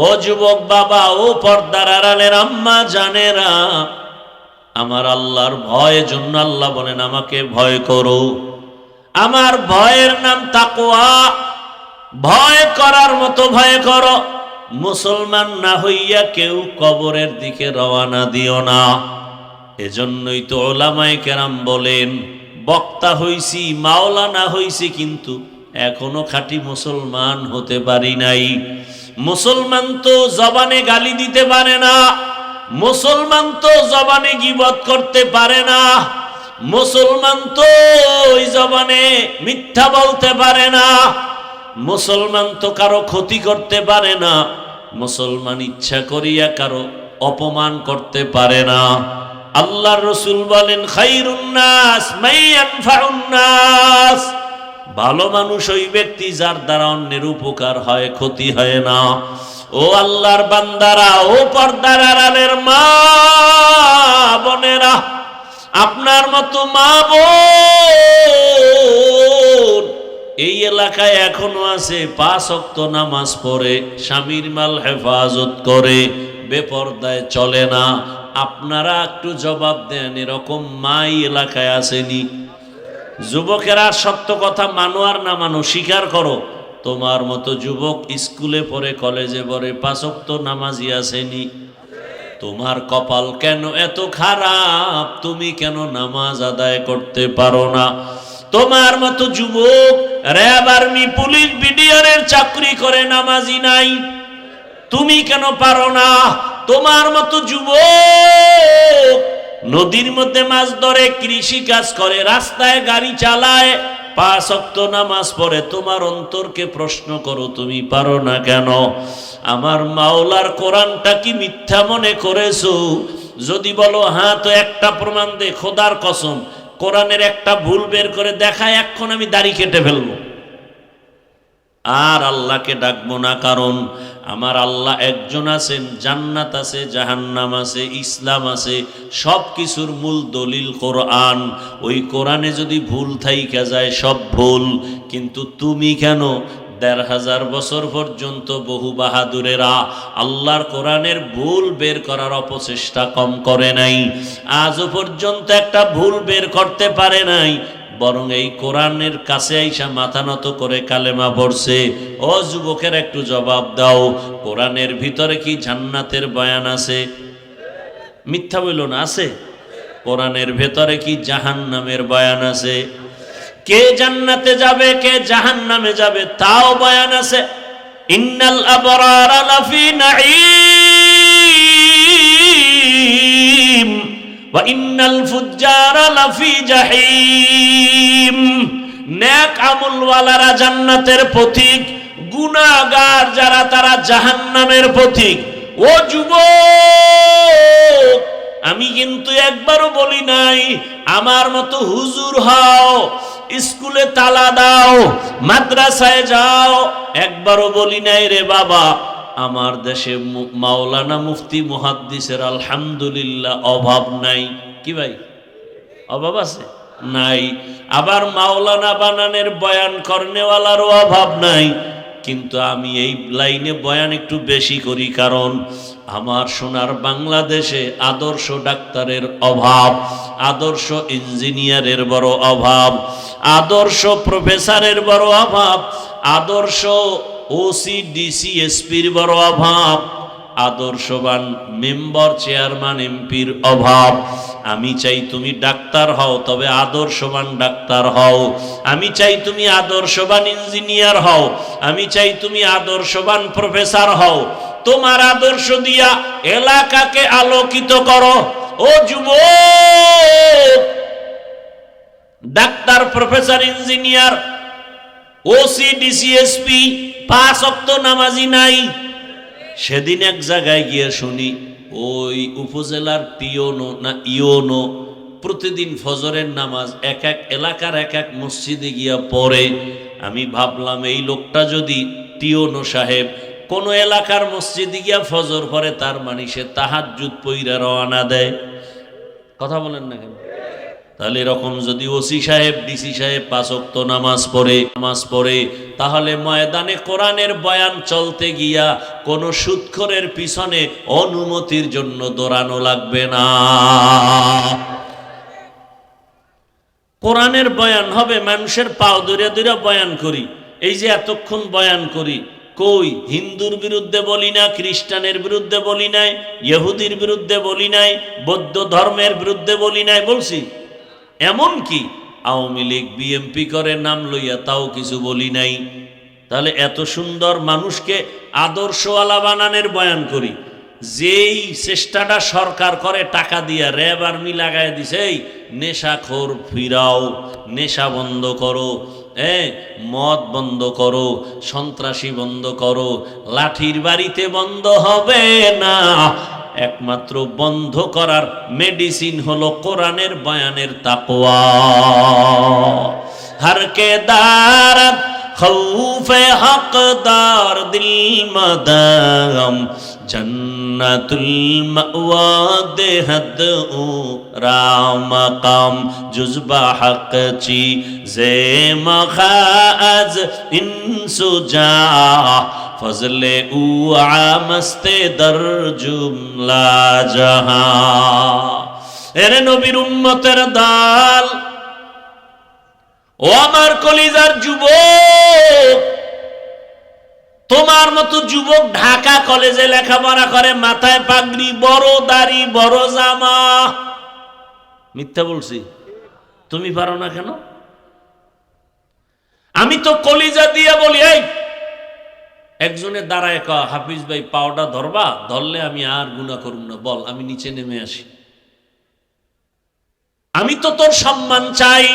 ও যুবক বাবা, ও পর্দার আড়ালের আম্মা জানেরা, আমার আল্লাহর ভয়ের জন্য আল্লাহ বলেন আমাকে ভয় করো। আমার ভয়ের নাম তাকওয়া। ভয় করার মতো ভয় করো। মুসলমান না হইয়া কেউ কবরের দিকে রওনা দিও না। এজন্যই তো ওলামায়ে কেরাম বলেন, বক্তা হইছি, মাওলানা হইছি, কিন্তু এখনো খাঁটি মুসলমান হতে পারি নাই। মুসলমান তো জবানে গালি দিতে পারে না, মুসলমান তো জবানে গীবত করতে পারে না, মুসলমান তো ওই জবানে মিথ্যা বলতে পারে না, মুসলমান তো কারো ক্ষতি করতে পারে না, মুসলমান ইচ্ছা করিয়া কারো অপমান করতে পারে না। আল্লাহর রাসূল বলেন, খায়রুন নাস মান ইয়ানফাউন নাস, ভালো মানুষ ওই ব্যক্তি যার দ্বারা অন্যের উপকার হয়, ক্ষতি হয় না। ও আল্লাহর বান্দারা, ও পর্দার আড়ালের মা বোনেরা, আপনার মতো মা বোন এই এলাকায় এখনো আছে, 5 ওয়াক্ত নামাজ পড়ে, স্বামীর মাল হেফাজত করে, বেপরদায় চলে না। আপনারা একটু জবাব দেন, এরকম মাই এলাকায় আসেনি? যুবকেরা সত্য কথা মানো আর না মানো, স্বীকার করো, তোমার মতো যুবক স্কুলে পড়ে, কলেজে পড়ে, 5 ওয়াক্ত নামাজি আসেনি? তোমার কপাল কেন এত খারাপ? তুমি কেন নামাজ আদায় করতে পারো না? তোমার মতো যুবক র্যাব, আর্মি, পুলিশ, বিডিআরের চাকরি করে, নামাজি নাই, তুমি কেন পারো না? তোমার মতো যুবক নদীর মধ্যে মাছ ধরে, কৃষি কাজ করে, রাস্তায় গাড়ি চালায়, 5 ওয়াক্ত নামাজ পড়ে, তোমার অন্তরকে প্রশ্ন করো, তুমি পারো না কেন? আমার মাওলার কোরআনটা কি মিথ্যা মনে করেছো? যদি বলো হ্যাঁ, তো একটা প্রমাণ দে, খোদার কসম, কোরআনের একটা ভুল বের করে দেখায়, এখন আমি দাড়ি কেটে ফেলবো। আর আল্লাহকে ডাকবো না, কারণ আমার আল্লাহ একজন আছেন, জান্নাত আছে, জাহান্নাম আছে, ইসলাম আছে, সব কিছুর মূল দলিল কোরআন। ওই কোরআনে যদি ভুল থাইকা যায়, সব ভুল। কিন্তু তুমি কেন 1500 বছর পর্যন্ত বহু বাহাদুরেরা আল্লাহর কোরআনের ভুল বের করার অপচেষ্টা কম করে নাই? আজও পর্যন্ত একটা ভুল বের করতে পারে নাই, বরং এই কোরআনের কাছে আইসা মাথা নত করে কালেমা পড়ছে। ও যুবকের, একটু জবাব দাও, কোরআনের ভিতরে কি জান্নাতের বয়ান আছে? মিথ্যা বইল না, আছে? কোরআনের ভেতরে কি জাহান্নামের বয়ান আছে? কে জান্নাতে যাবে, কে জাহান্নামে যাবে, তাও বয়ান আছে। ইন্নাল আবরারা লাফি নাঈম ওয়া ইন্নাল ফুজ্জারা লাফি জাহিম। নেক আমলওয়ালারা জান্নাতের পথিক, গুনাহগার যারা তারা জাহান্নামের পথিক। ও যুবক, আমি কিন্তু একবারও বলি নাই আমার মতো হুজুর হও, স্কুলে তালা দাও, মাদ্রাসায় যাও, একবারও বলি নাই রে বাবা। আমার দেশে মাওলানা, মুফতি, মুহাদ্দিসের আলহামদুলিল্লাহ অভাব নাই। কি ভাই, অভাব আছে? নাই। আবার মাওলানা বানানের বয়ান করনেওয়ালারও অভাব নাই। কিন্তু আমি এই লাইনে বয়ান একটু বেশি করি, কারণ আমার সোনার বাংলাদেশে আদর্শ ডাক্তারের অভাব, আদর্শ ইঞ্জিনিয়ারের বড় অভাব, আদর্শ প্রফেসরের বড় অভাব, আদর্শ ওসি, ডিসি, এসপির বড় অভাব, আদর্শবান মেম্বার, চেয়ারম্যান, এমপির অভাব। আমি চাই তুমি ডাক্তার হও, তবে আদর্শবান ডাক্তার হও। আমি চাই তুমি আদর্শবান ইঞ্জিনিয়ার হও। আমি চাই তুমি আদর্শবান প্রফেসর হও। তোমার আদর্শ দিয়া এলাকাকে আলোকিত করো। ও যুবক, doctor, professor, engineer, OC, DC, SP, 5 ওয়াক্ত নামাজি নাই। সেদিন এক জায়গায় গিয়ে শুনি, ওই উপজেলার পিওনো না ইওনো প্রতিদিন ফজরের নামাজ এক এক এলাকার এক এক মসজিদে গিয়া পড়ে। আমি ভাবলাম, এই লোকটা যদি টিওনো সাহেব কোন এলাকার মসজিদে গিয়া ফজর পড়ে, তার মানে সে তাহাজ্জুদ পইরা রওনা দেয়। কথা বলেন না কেন? তাহলে এরকম যদি ওসি সাহেব, ডিসি সাহেব 5 ওয়াক্ত নামাজ পড়ে, তাহলে ময়দানে কোরআনের বয়ান চলতে গিয়া কোন সুদখোরের পিছনে অনুমতির জন্য দৌড়ানো লাগবে না। কোরআনের বয়ান হবে, মানুষের পাও ধরে ধরে বয়ান করি। এই যে এতক্ষণ বয়ান করি, কই হিন্দুর বিরুদ্ধে বলি না, খ্রিস্টানের বিরুদ্ধে বলি নাই, ইহুদির বিরুদ্ধে বলি নাই, বৌদ্ধ ধর্মের বিরুদ্ধে বলি নাই, বলছি? এমনকি আওয়ামী লীগ, বিএমপি করে নাম লইয়া তাও কিছু বলি নাই। তাহলে এত সুন্দর মানুষকে আদর্শওয়ালা বানানোর বয়ান করি। যেই চেষ্টাটা সরকার করে টাকা দিয়া, র্যাব, আর্মি লাগাই দিছে, এই নেশাখোর ফিরাও, নেশা বন্ধ করো, মদ বন্ধ করো, সন্ত্রাসী বন্ধ করো, লাঠির বাড়িতে বন্ধ হবে না। একমাত্র বন্ধ করার মেডিসিন হলো কোরআনের বয়ানের তাকওয়া। हर के दारत खौफे हकदार दिल मदाम जन्नतुल मअवा देहद राम काम जुज़बा हक ची जे मखाज इंसुजा फजले उ आमस्ते दर जुमला जहां एरे नबीर उम्मतेर दाल ও আমার কলিজার যুবক, তোমার মতো যুবক ঢাকা কলেজে লেখাপড়া করে, মাথায় পাগড়ি, বড় দাড়ি, বড় জামা। মিথ্যা বলছি? তুমি পারো না কেন? আমি তো কলিজা দিয়ে বলি, এই একজনের দাঁড়ায় ক হাফিজ ভাই পাওটা ধরবা, ধরলে আমি আর গুনাহ করব না, বল আমি নিচে নেমে আসি। আমি তো তোর সম্মান চাই,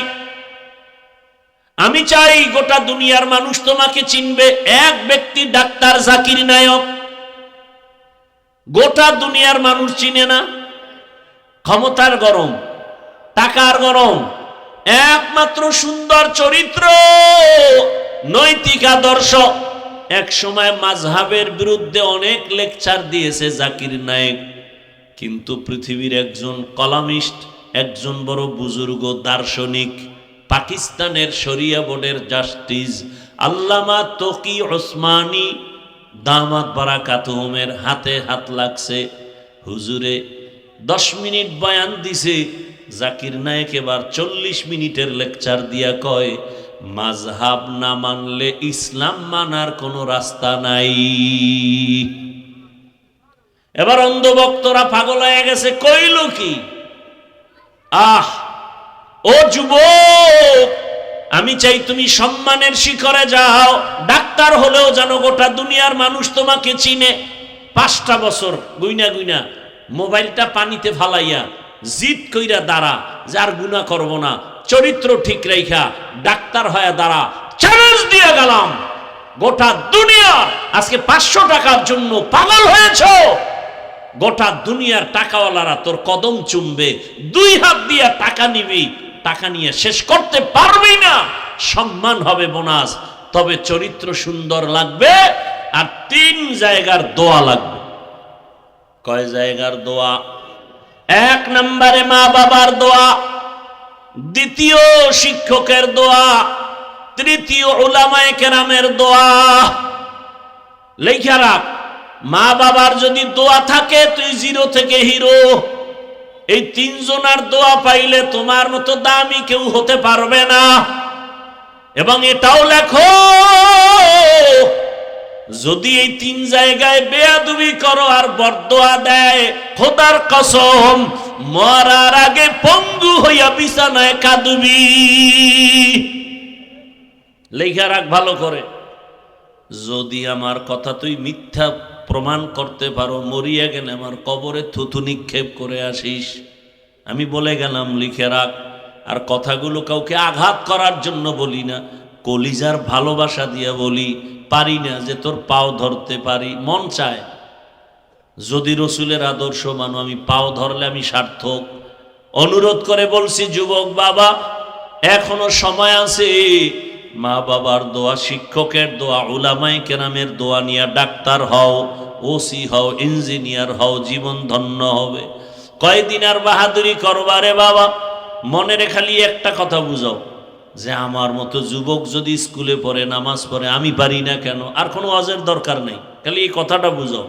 আমি চাই গোটা দুনিয়ার মানুষ তোমাকে চিনবে। এক ব্যক্তি ডাক্তার জাকির নায়ক, গোটা দুনিয়ার মানুষ চিনে না। ক্ষমতার গরম, টাকার গরম, একমাত্র সুন্দর চরিত্র, নৈতিক আদর্শ। এক সময় মাযহাবের বিরুদ্ধে অনেক লেকচার দিয়েছে জাকির নায়েক, কিন্তু পৃথিবীর একজন কলামিস্ট, একজন বড় বুজুর্গ দার্শনিক, পাকিস্তানের শরিয়া বোর্ডের জাস্টিস আল্লামা তকি ওসমানী দামাত বারাকাতুহুমের হাতে হাত লাগছে। হুজুরে 10 মিনিট বয়ান দিছে, জাকির নায়েক এবার 40 মিনিটের লেকচার দিয়া কয়, মাযহাব না মানলে ইসলাম মানার কোনো রাস্তা নাই। এবার অন্ধভক্তরা পাগল হয়ে গেছে, কইল কি? আহ ও যুবক, আমি চাই তুমি সম্মানের শিখরে যাও, ডাক্তার হলেও যেন গোটা দুনিয়ার মানুষ তোমাকে চিনে। 5টা বছর গুইনা গুইনা মোবাইলটা পানিতে ফালাইয়া জিদ কইরা দাঁড়া, যার গুনাহ করব না, চরিত্র ঠিক রাইখা ডাক্তার হয়ে দাঁড়া। চ্যালেঞ্জ দিয়ে গেলাম, গোটা দুনিয়া আজকে 500 টাকার জন্য পাগল হয়েছ, গোটা দুনিয়ার টাকাওয়ালারা তোর কদম চুমবে, 2 হাত দিয়ে টাকা নিবি, টাকা নিয়ে শেষ করতে পারবি না। সম্মান হবে বোনাস, তবে চরিত্র সুন্দর লাগবে, আর 3 জায়গার দোয়া লাগবে। কয় জায়গার দোয়া? 1 নম্বরে মা বাবার দোয়া, দ্বিতীয় শিক্ষকের দোয়া, তৃতীয় উলামায়ে কেরামের দোয়া। লেখা রাখ, মা বাবার যদি দোয়া থাকে তুই 0 থেকে হিরো। এই 3 জনের দোয়া পাইলে তোমার মতো দামি কেউ হতে পারবে না। এবং এটাও লেখো, যদি এই 3 জায়গায় বেয়াদবি করো আর বরদোয়া দেয়, খোদার কসম মরার আগে পঙ্গু হইয়া বিছানায় কাঁদবি। লেখা রাখ ভালো করে, যদি আমার কথা তুই মিথ্যা প্রমাণ করতে পারো, মরিয়া গেলে আমার কবরে থুতু নিক্ষেপ করে আসিস। আমি বলে গেলাম, লিখে রাখ। আর কথাগুলো কাউকে আঘাত করার জন্য বলি না, কলিজার ভালোবাসা দিয়া বলি। পারি না যে তোর পাও ধরতে পারি, মন চায় যদি রসুলের আদর্শ মানো, আমি পাও ধরলে আমি সার্থক। অনুরোধ করে বলছি, যুবক বাবা এখনো সময় আছে, মা বাবার দোয়া, শিক্ষকের দোয়া, উলামায়ে কেরামের দোয়া নিয়ে ডাক্তার হও, ওসি হও, ইঞ্জিনিয়ার হও, জীবন ধন্য হবে। কয়দিন আর বাহাদুরি করবারে বাবা? মনের খালি একটা কথা বুঝাও, যে আমার মতো যুবক যদি স্কুলে পড়ে, নামাজ পড়ে, আমি পারি না কেন? আর কোনো ওয়াজের দরকার নেই, খালি এই কথাটা বুঝাও।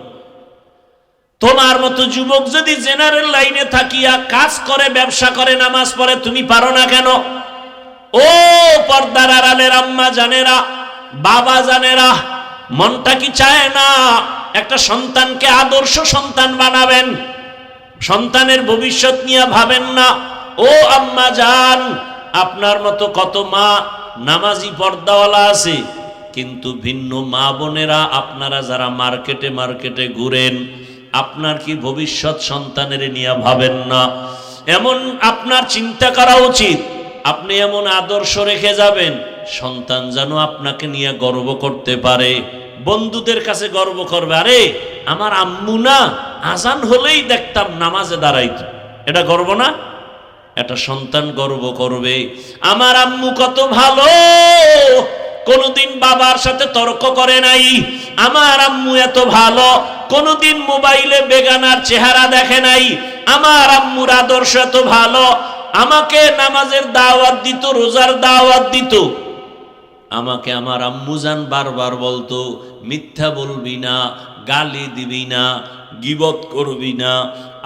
তোমার মতো যুবক যদি জেনারেল লাইনে থাকিয়া কাজ করে, ব্যবসা করে, নামাজ পড়ে, তুমি পারো না কেন? ও পর্দার আড়ালের আম্মা জানেরা, বাবা জানেরা, মনটা কি চায় না একটা সন্তানকে আদর্শ সন্তান বানাবেন? সন্তানের ভবিষ্যৎ নিয়ে ভাবেন না? ও আম্মা জান, আপনার মতো কত মা নামাজি পর্দাওয়ালা আছে, কিন্তু ভিন্ন মা বোনেরা আপনারা যারা মার্কেটে মার্কেটে ঘুরেন, আপনার কি ভবিষ্যৎ সন্তানের নিয়ে ভাবেন না? এমন আপনার চিন্তা করা উচিত, আপনি এমন আদর্শ রেখে যাবেন সন্তান যেন আপনাকে নিয়ে গর্ব করতে পারে, বন্ধুদের কাছে গর্ব করবে, আরে আমার আম্মু না আজান হলেই দেখতাম নামাজে দাঁড়াইতো। এটা গর্ব না? একটা সন্তান গর্ব করবে আমার আম্মু কত ভালো, কোনদিন বাবার সাথে তর্ক করে নাই, আমার আম্মু এত ভালো, কোনদিন মোবাইলে বেগানার চেহারা দেখে নাই, আমার আম্মুর আদর্শ এত ভালো, আমাকে নামাজের দাওয়াত দিত, রোজার দাওয়াত দিত। আমাকে আমার আম্মু জান বারবার বলতো মিথ্যা বলবি না, গালি দিবি না, গীবত করবি না,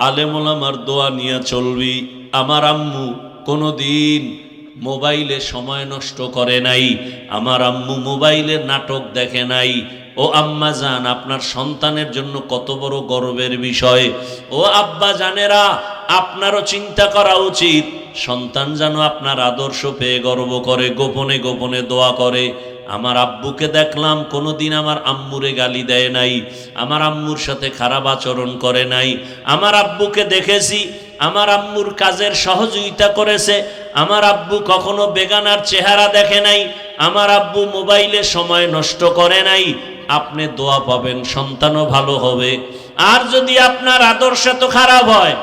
আলেম ওলামার দোয়া নিয়ে চলবি। আমার আম্মু কোনোদিন মোবাইলে সময় নষ্ট করে নাই, আমার আম্মু মোবাইলের নাটক দেখে নাই। ও আম্মা জান, আপনার সন্তানের জন্য কত বড় গর্বের বিষয়। ও আব্বা জানেরা, আপনারও চিন্তা করা উচিত, সন্তান যেন আপনার আদর্শ পেয়ে গর্ব করে, গোপনে গোপনে দোয়া করে। আমার আব্বুকে দেখলাম কোনোদিন আমার আম্মুরে গালি দেয় নাই, আমার আম্মুর সাথে খারাপ আচরণ করে নাই। আমার আব্বুকে দেখেছি আমার আম্মুর কাজের সহযোগিতা করেছে, আমার আব্বু কখনো বেগানার চেহারা দেখে নাই, আমার আব্বু মোবাইলে সময় নষ্ট করে নাই। আপনি দোয়া পাবেন, সন্তানও ভালো হবে। আর যদি আপনার আদর্শ তো খারাপ হয়,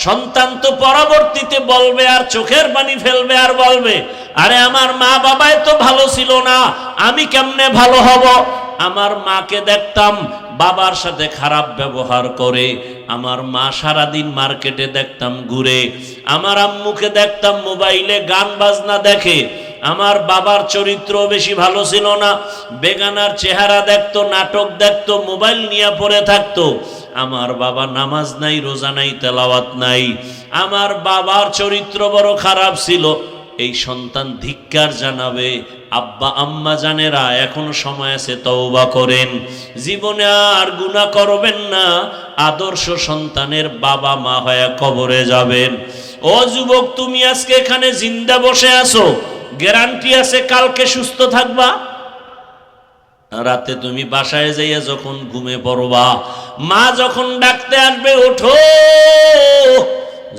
সন্তান তো পরবর্তীতে বলবে আর চোখের পানি ফেলবে আর বলবে আরে আমার মা বাবাই তো ভালো ছিল না, আমি কেমনে ভালো হব। আমার মাকে দেখতাম বাবার সাথে খারাপ ব্যবহার করে, আমার মা সারাদিন মার্কেটে দেখতাম ঘুরে, আমার আম্মুকে দেখতাম মোবাইলে গান বাজনা দেখে। আমার বাবার চরিত্র বেশি ভালো ছিল না, বেগানার চেহারা দেখতো, নাটক দেখতো, মোবাইল নিয়ে পড়ে থাকতো। আমার বাবা নামাজ নাই, রোজা নাই, তেলাওয়াত নাই, আমার বাবার চরিত্র বড় খারাপ ছিল। এই সন্তান ধিক্কার জানাবে। আব্বা আম্মা জানেরা, এখনো সময় আছে, তওবা করেন, জীবনে আর গুনাহ করবেন না। আদর্শ সন্তানের বাবা মা হয়ে কবরে যাবেন। ও যুবক, তুমি আজকে এখানে জিন্দা বসে আছো, গ্যারান্টি আছে কালকে সুস্থ থাকবা? রাতে তুমি বাসায় যাইয়া যখন ঘুমে পড়বা, মা যখন ডাকতে আসবে ওঠো,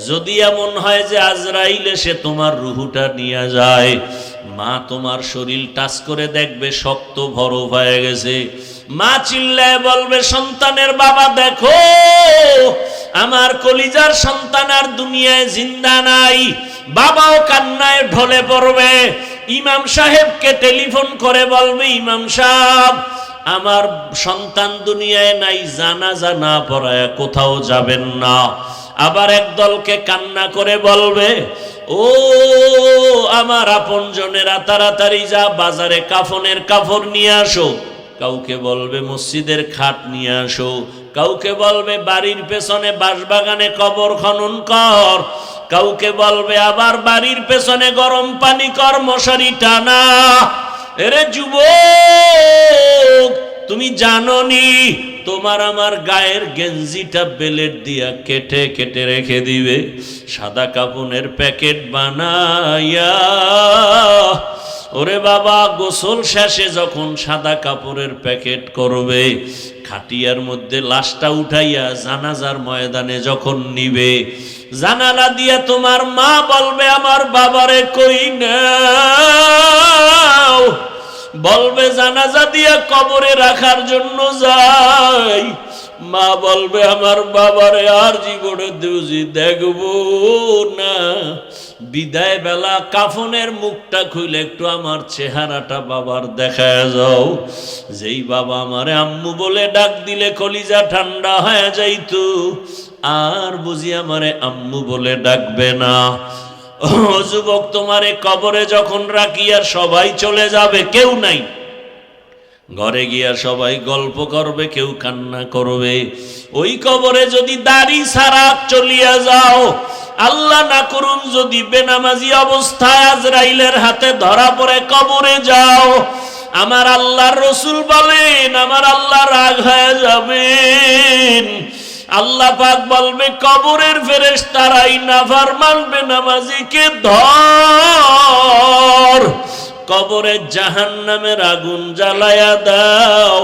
যদি এমন হয় যে আজরাইল এসে তোমার রুহুটা নিয়ে যায়, মা তোমার শরীর টাচ করে দেখবে শক্ত বরফ হয়ে গেছে। মা চিল্লায় বলবে সন্তানের বাবা দেখো, আমার কলিজার সন্তান আর দুনিয়ায় জিন্দা নাই। বাবাও কান্নায় ঢলে পড়বে, ইমাম সাহেবকে টেলিফোন করে বলবে ইমাম সাহেব আমার সন্তান দুনিয়ায় নাই, জানাজা না পড়ায় কোথাও যাবেন না। আবার একদলকে কান্না করে বলবে ও আমার আপনজনেরা তাড়াতাড়ি যা বাজারে কাফনের কাপড় নিয়ে আসো। কাউকে বলবে মসজিদের খাট নিয়ে আসো, কাউকে বলবে বাড়ির পেছনে বাঁশবাগানে কবর খনন কর, কাউকে বলবে আবার বাড়ির পেছনে গরম পানি কর, মশারি টানা। এরে যুবক, তুমি জানোনি তোমার আমার গায়ের গেঞ্জিটা বেলেট দিয়া কেটে কেটে রেখে দিবে, সাদা কাপনের প্যাকেট বানাইয়া। ওরে বাবা, গোসল শেষে যখন সাদা কাপড়ের প্যাকেট করবে, খাটিয়ার মধ্যে লাশটা উঠাইয়া জানাজার ময়দানে যখন নিবে, জানালা দিয়া তোমার মা বলবে আমার বাবারে কই নাও, বলবে জানাজা দিয়া কবরে রাখার জন্য যাই। মা বলবে আমার বাবারে আর জীবনে দুজি দেখবো না, বিদায় বেলা কাফনের মুখটা খুলে একটু আমার চেহারাটা বাবার দেখায় যাও। যেই বাবা আমারে আম্মু বলে ডাক দিলে কলিজা ঠান্ডা হয়ে যাইতো, আর বুঝি আমারে আম্মু বলে ডাকবে না। ও যুবক, তোমারে কবরে যখন রাখিয়া সবাই চলে যাবে, কেউ নাই, ঘরে গিয়া সবাই গল্প করবে, কেউ কান্না করবে। ওই কবরে যদি দাড়ি ছাড়া চলিয়া যাও, আল্লাহ না করুন যদি বেনামাজি অবস্থায় আজরাইলের হাতে ধরা পড়ে কবরে যাও, আমার আল্লাহর রাসূল বলেন আমার আল্লাহ রাগ হয়ে যাবেন। আল্লাহ পাক বলবে কবরের ফেরেশতারাই নাফরমান বেনামাজিকে ধর, কবরে জাহান্নামের আগুন জ্বালায়া দাও।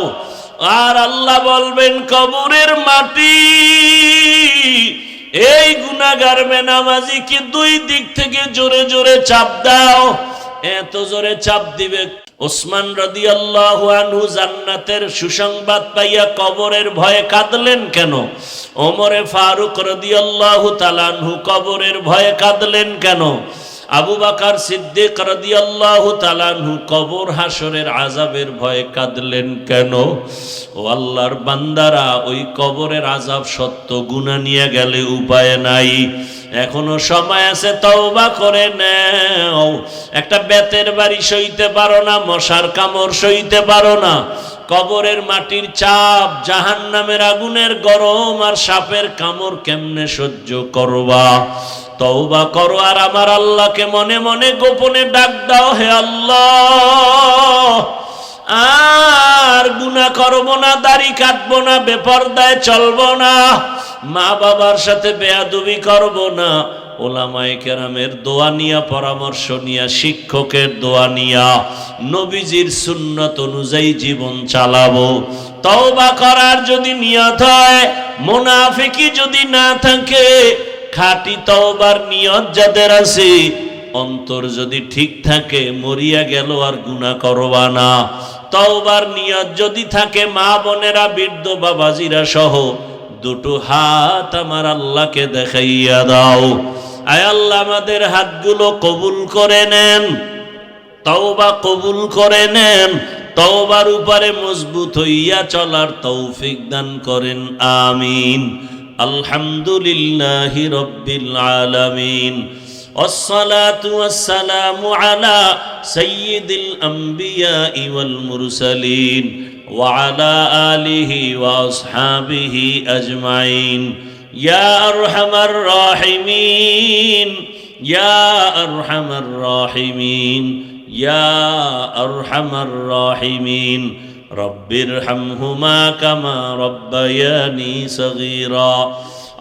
আর আল্লাহ বলবেন কবরের মাটি এই গুনাহগার বেনামাজিকে দুই দিক থেকে জোরে জোরে চাপ দাও। এত জোরে চাপ দিবে। ওসমান রাদিয়াল্লাহু আনহু জান্নাতের সুসংবাদ পাইয়া কবরের ভয়ে কাঁদলেন কেন? ওমরে ফারুক রাদিয়াল্লাহু তাআলা আনহু কবরের ভয়ে কাঁদলেন কেন? আবু বকর সিদ্দিক রাদিয়াল্লাহু তাআলা আনহু কবর হাসরের আযাবের ভয়ে কাঁদলেন কেন? ও আল্লাহর বান্দারা, ওই কবরের আযাব সত্য, গুনাহ নিয়ে গেলে উপায় নাই। এখনো সময় আছে, তওবা করে নাও। একটা বেতের বাড়ি সইতে পারো না, মশার কামড় সইতে পারো না, কবরের মাটির চাপ, জাহান্নামের আগুনের গরম আর সাপের কামড় কেমনে সহ্য করবা? তওবা করো আর আমার আল্লাহকে মনে মনে গোপনে ডাক দাও, হে আল্লাহ, আর গুনাহ করব না, দাড়ি কাটবো না, বেপরদায় চলবো না, মা বাবার সাথে বেয়াদবি করব না, ওলামায়ে কেরামের দোয়া নিয়া, পরামর্শ নিয়া, শিক্ষকের দোয়া নিয়া, নবীজির সুন্নত অনুযায়ী জীবন চালাবো। তওবা করার যদি নিয়ত হয়, মুনাফিকি যদি না থাকে, খাঁটি তওবার নিয়ত যাদের আছে, অন্তর যদি ঠিক থাকে, মরিয়া গেল আর গুনাহ করবা না। তওবার নিয়ত যদি থাকে, মা বোনেরা, বৃদ্ধ বাবাজিরা সহ দুটো হাত আমার আল্লাহকে দেখাইয়া দাও। আয় আল্লাহ, আমাদের হাতগুলো কবুল করে নেন, তওবা কবুল করে নেন, তওবার উপরে মজবুত হইয়া চলার তৌফিক দান করেন, আমিন। আলহামদুলিল্লাহি রাব্বিল আলামিন, ওয়াসসালাতু ওয়াসসালামু আলা সাইয়্যিদিল আমবিয়াই ওয়াল মুরসালিন ওয়া আলা আলিহি ওয়া আসহাবিহি আজমাইন। ইয়া আরহামার রাহিমিন, ইয়া আরহামার রাহিমিন, ইয়া আরহামার রাহিমিন। রব্বিরহামহুমা কামা রব্বায়ানি সগীরা।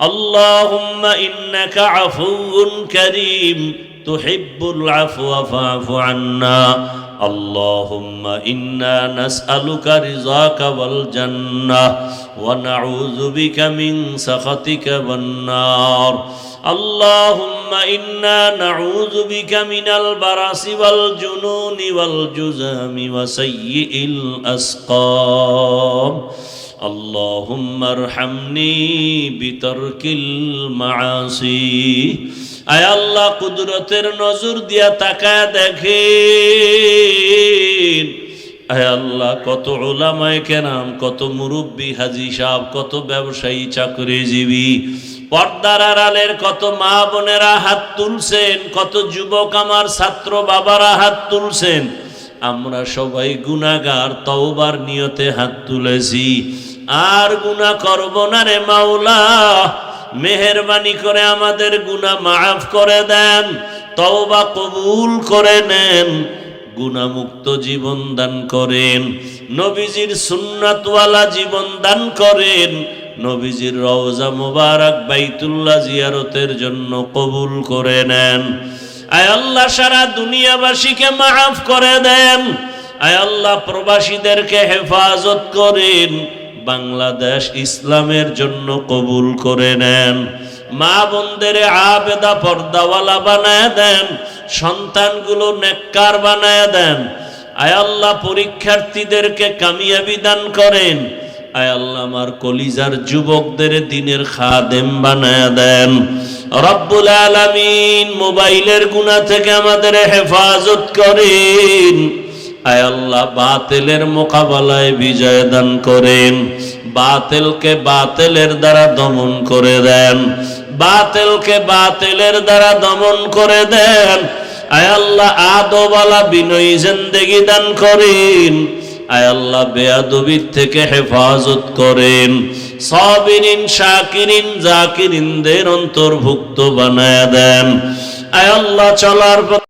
আল্লাহুম্মা ইন্নাকা আফুউন কারীম তুহিব্বুল আফওয়া ফা'ফু আন্না। আল্লাহুম্মা ইন্না নাসআলুকা রিযাকা ওয়াল জান্নাহ ওয়া নাউযু বিকা মিন সাখাতিকা ওয়ান নার। আল্লাহুম্মা ইন্না নাউযু বিকা মিনাল বারাসি ওয়াল জুনুনি ওয়াল জুযামি ওয়া সাইয়্যিল আসকাম। আল্লাহুম্মা আরহামনি বিতারকিল মাআসি। আয় আল্লাহ, কুদরতের নজর দিয়া তাকায় দেখেন। আয় আল্লাহ, কত উলামায়ে কেরাম, কত মুরব্বী হাজী সাহেব, কত ব্যবসায়ী, চাকরিজীবী, পর্দার আড়ালের কত মা বোনেরা হাত তুলছেন, কত যুবক আমার ছাত্র বাবারা হাত তুলছেন। আমরা সবাই গুনাহগার, তওবার নিয়তে হাত তুলেছি, আর গুনাহ করব না রে মাওলা। মেহেরবানি করে আমাদের গুনাহ মাফ করে দেন, তওবা কবুল করে নেন, গুনাহমুক্ত জীবন দান করেন, নবীজির সুন্নাতওয়ালা জীবন দান করেন, নবীজির রওজা মুবারক বাইতুল্লাহ জিয়ারতের জন্য কবুল করে নেন। আয় আল্লাহ, সারা দুনিয়াবাসীকে মাফ করে দেন। আয় আল্লাহ, প্রবাসীদেরকে হেফাজত করেন, বাংলাদেশ ইসলামের জন্য কবুল করে নেন। মা বোনদের আবেদা পর্দাওয়ালা বানায় দেন, সন্তানগুলো নেককার বানায় দেন। আয় আল্লাহ, পরীক্ষার্থীদেরকে কামিয়াবি দান করেন। আয় আল্লাহ, আমার কলিজার যুবকদের দ্বীনের খাদেম বানায় দেন। রব্বুল আলামিন, মোবাইলের গুনাহ থেকে আমাদের হেফাজত করেন। আয় আল্লাহ, বাতিলের মোকাবেলায় বিজয় দান করেন, বাতিলকে বাতিলের দ্বারা দমন করে দেন, বাতিলকে বাতিলের দ্বারা দমন করে দেন। আয় আল্লাহ, আদওয়ালা বিনয়ী জিন্দেগি দান করেন। আয় আল্লাহ, বেয়াদবির থেকে হেফাজত করেন, সাবিরিন, শাকিরিন, জাকিরিনদের অন্তর্ভুক্ত বানায় দেন। আয় আল্লাহ, চলার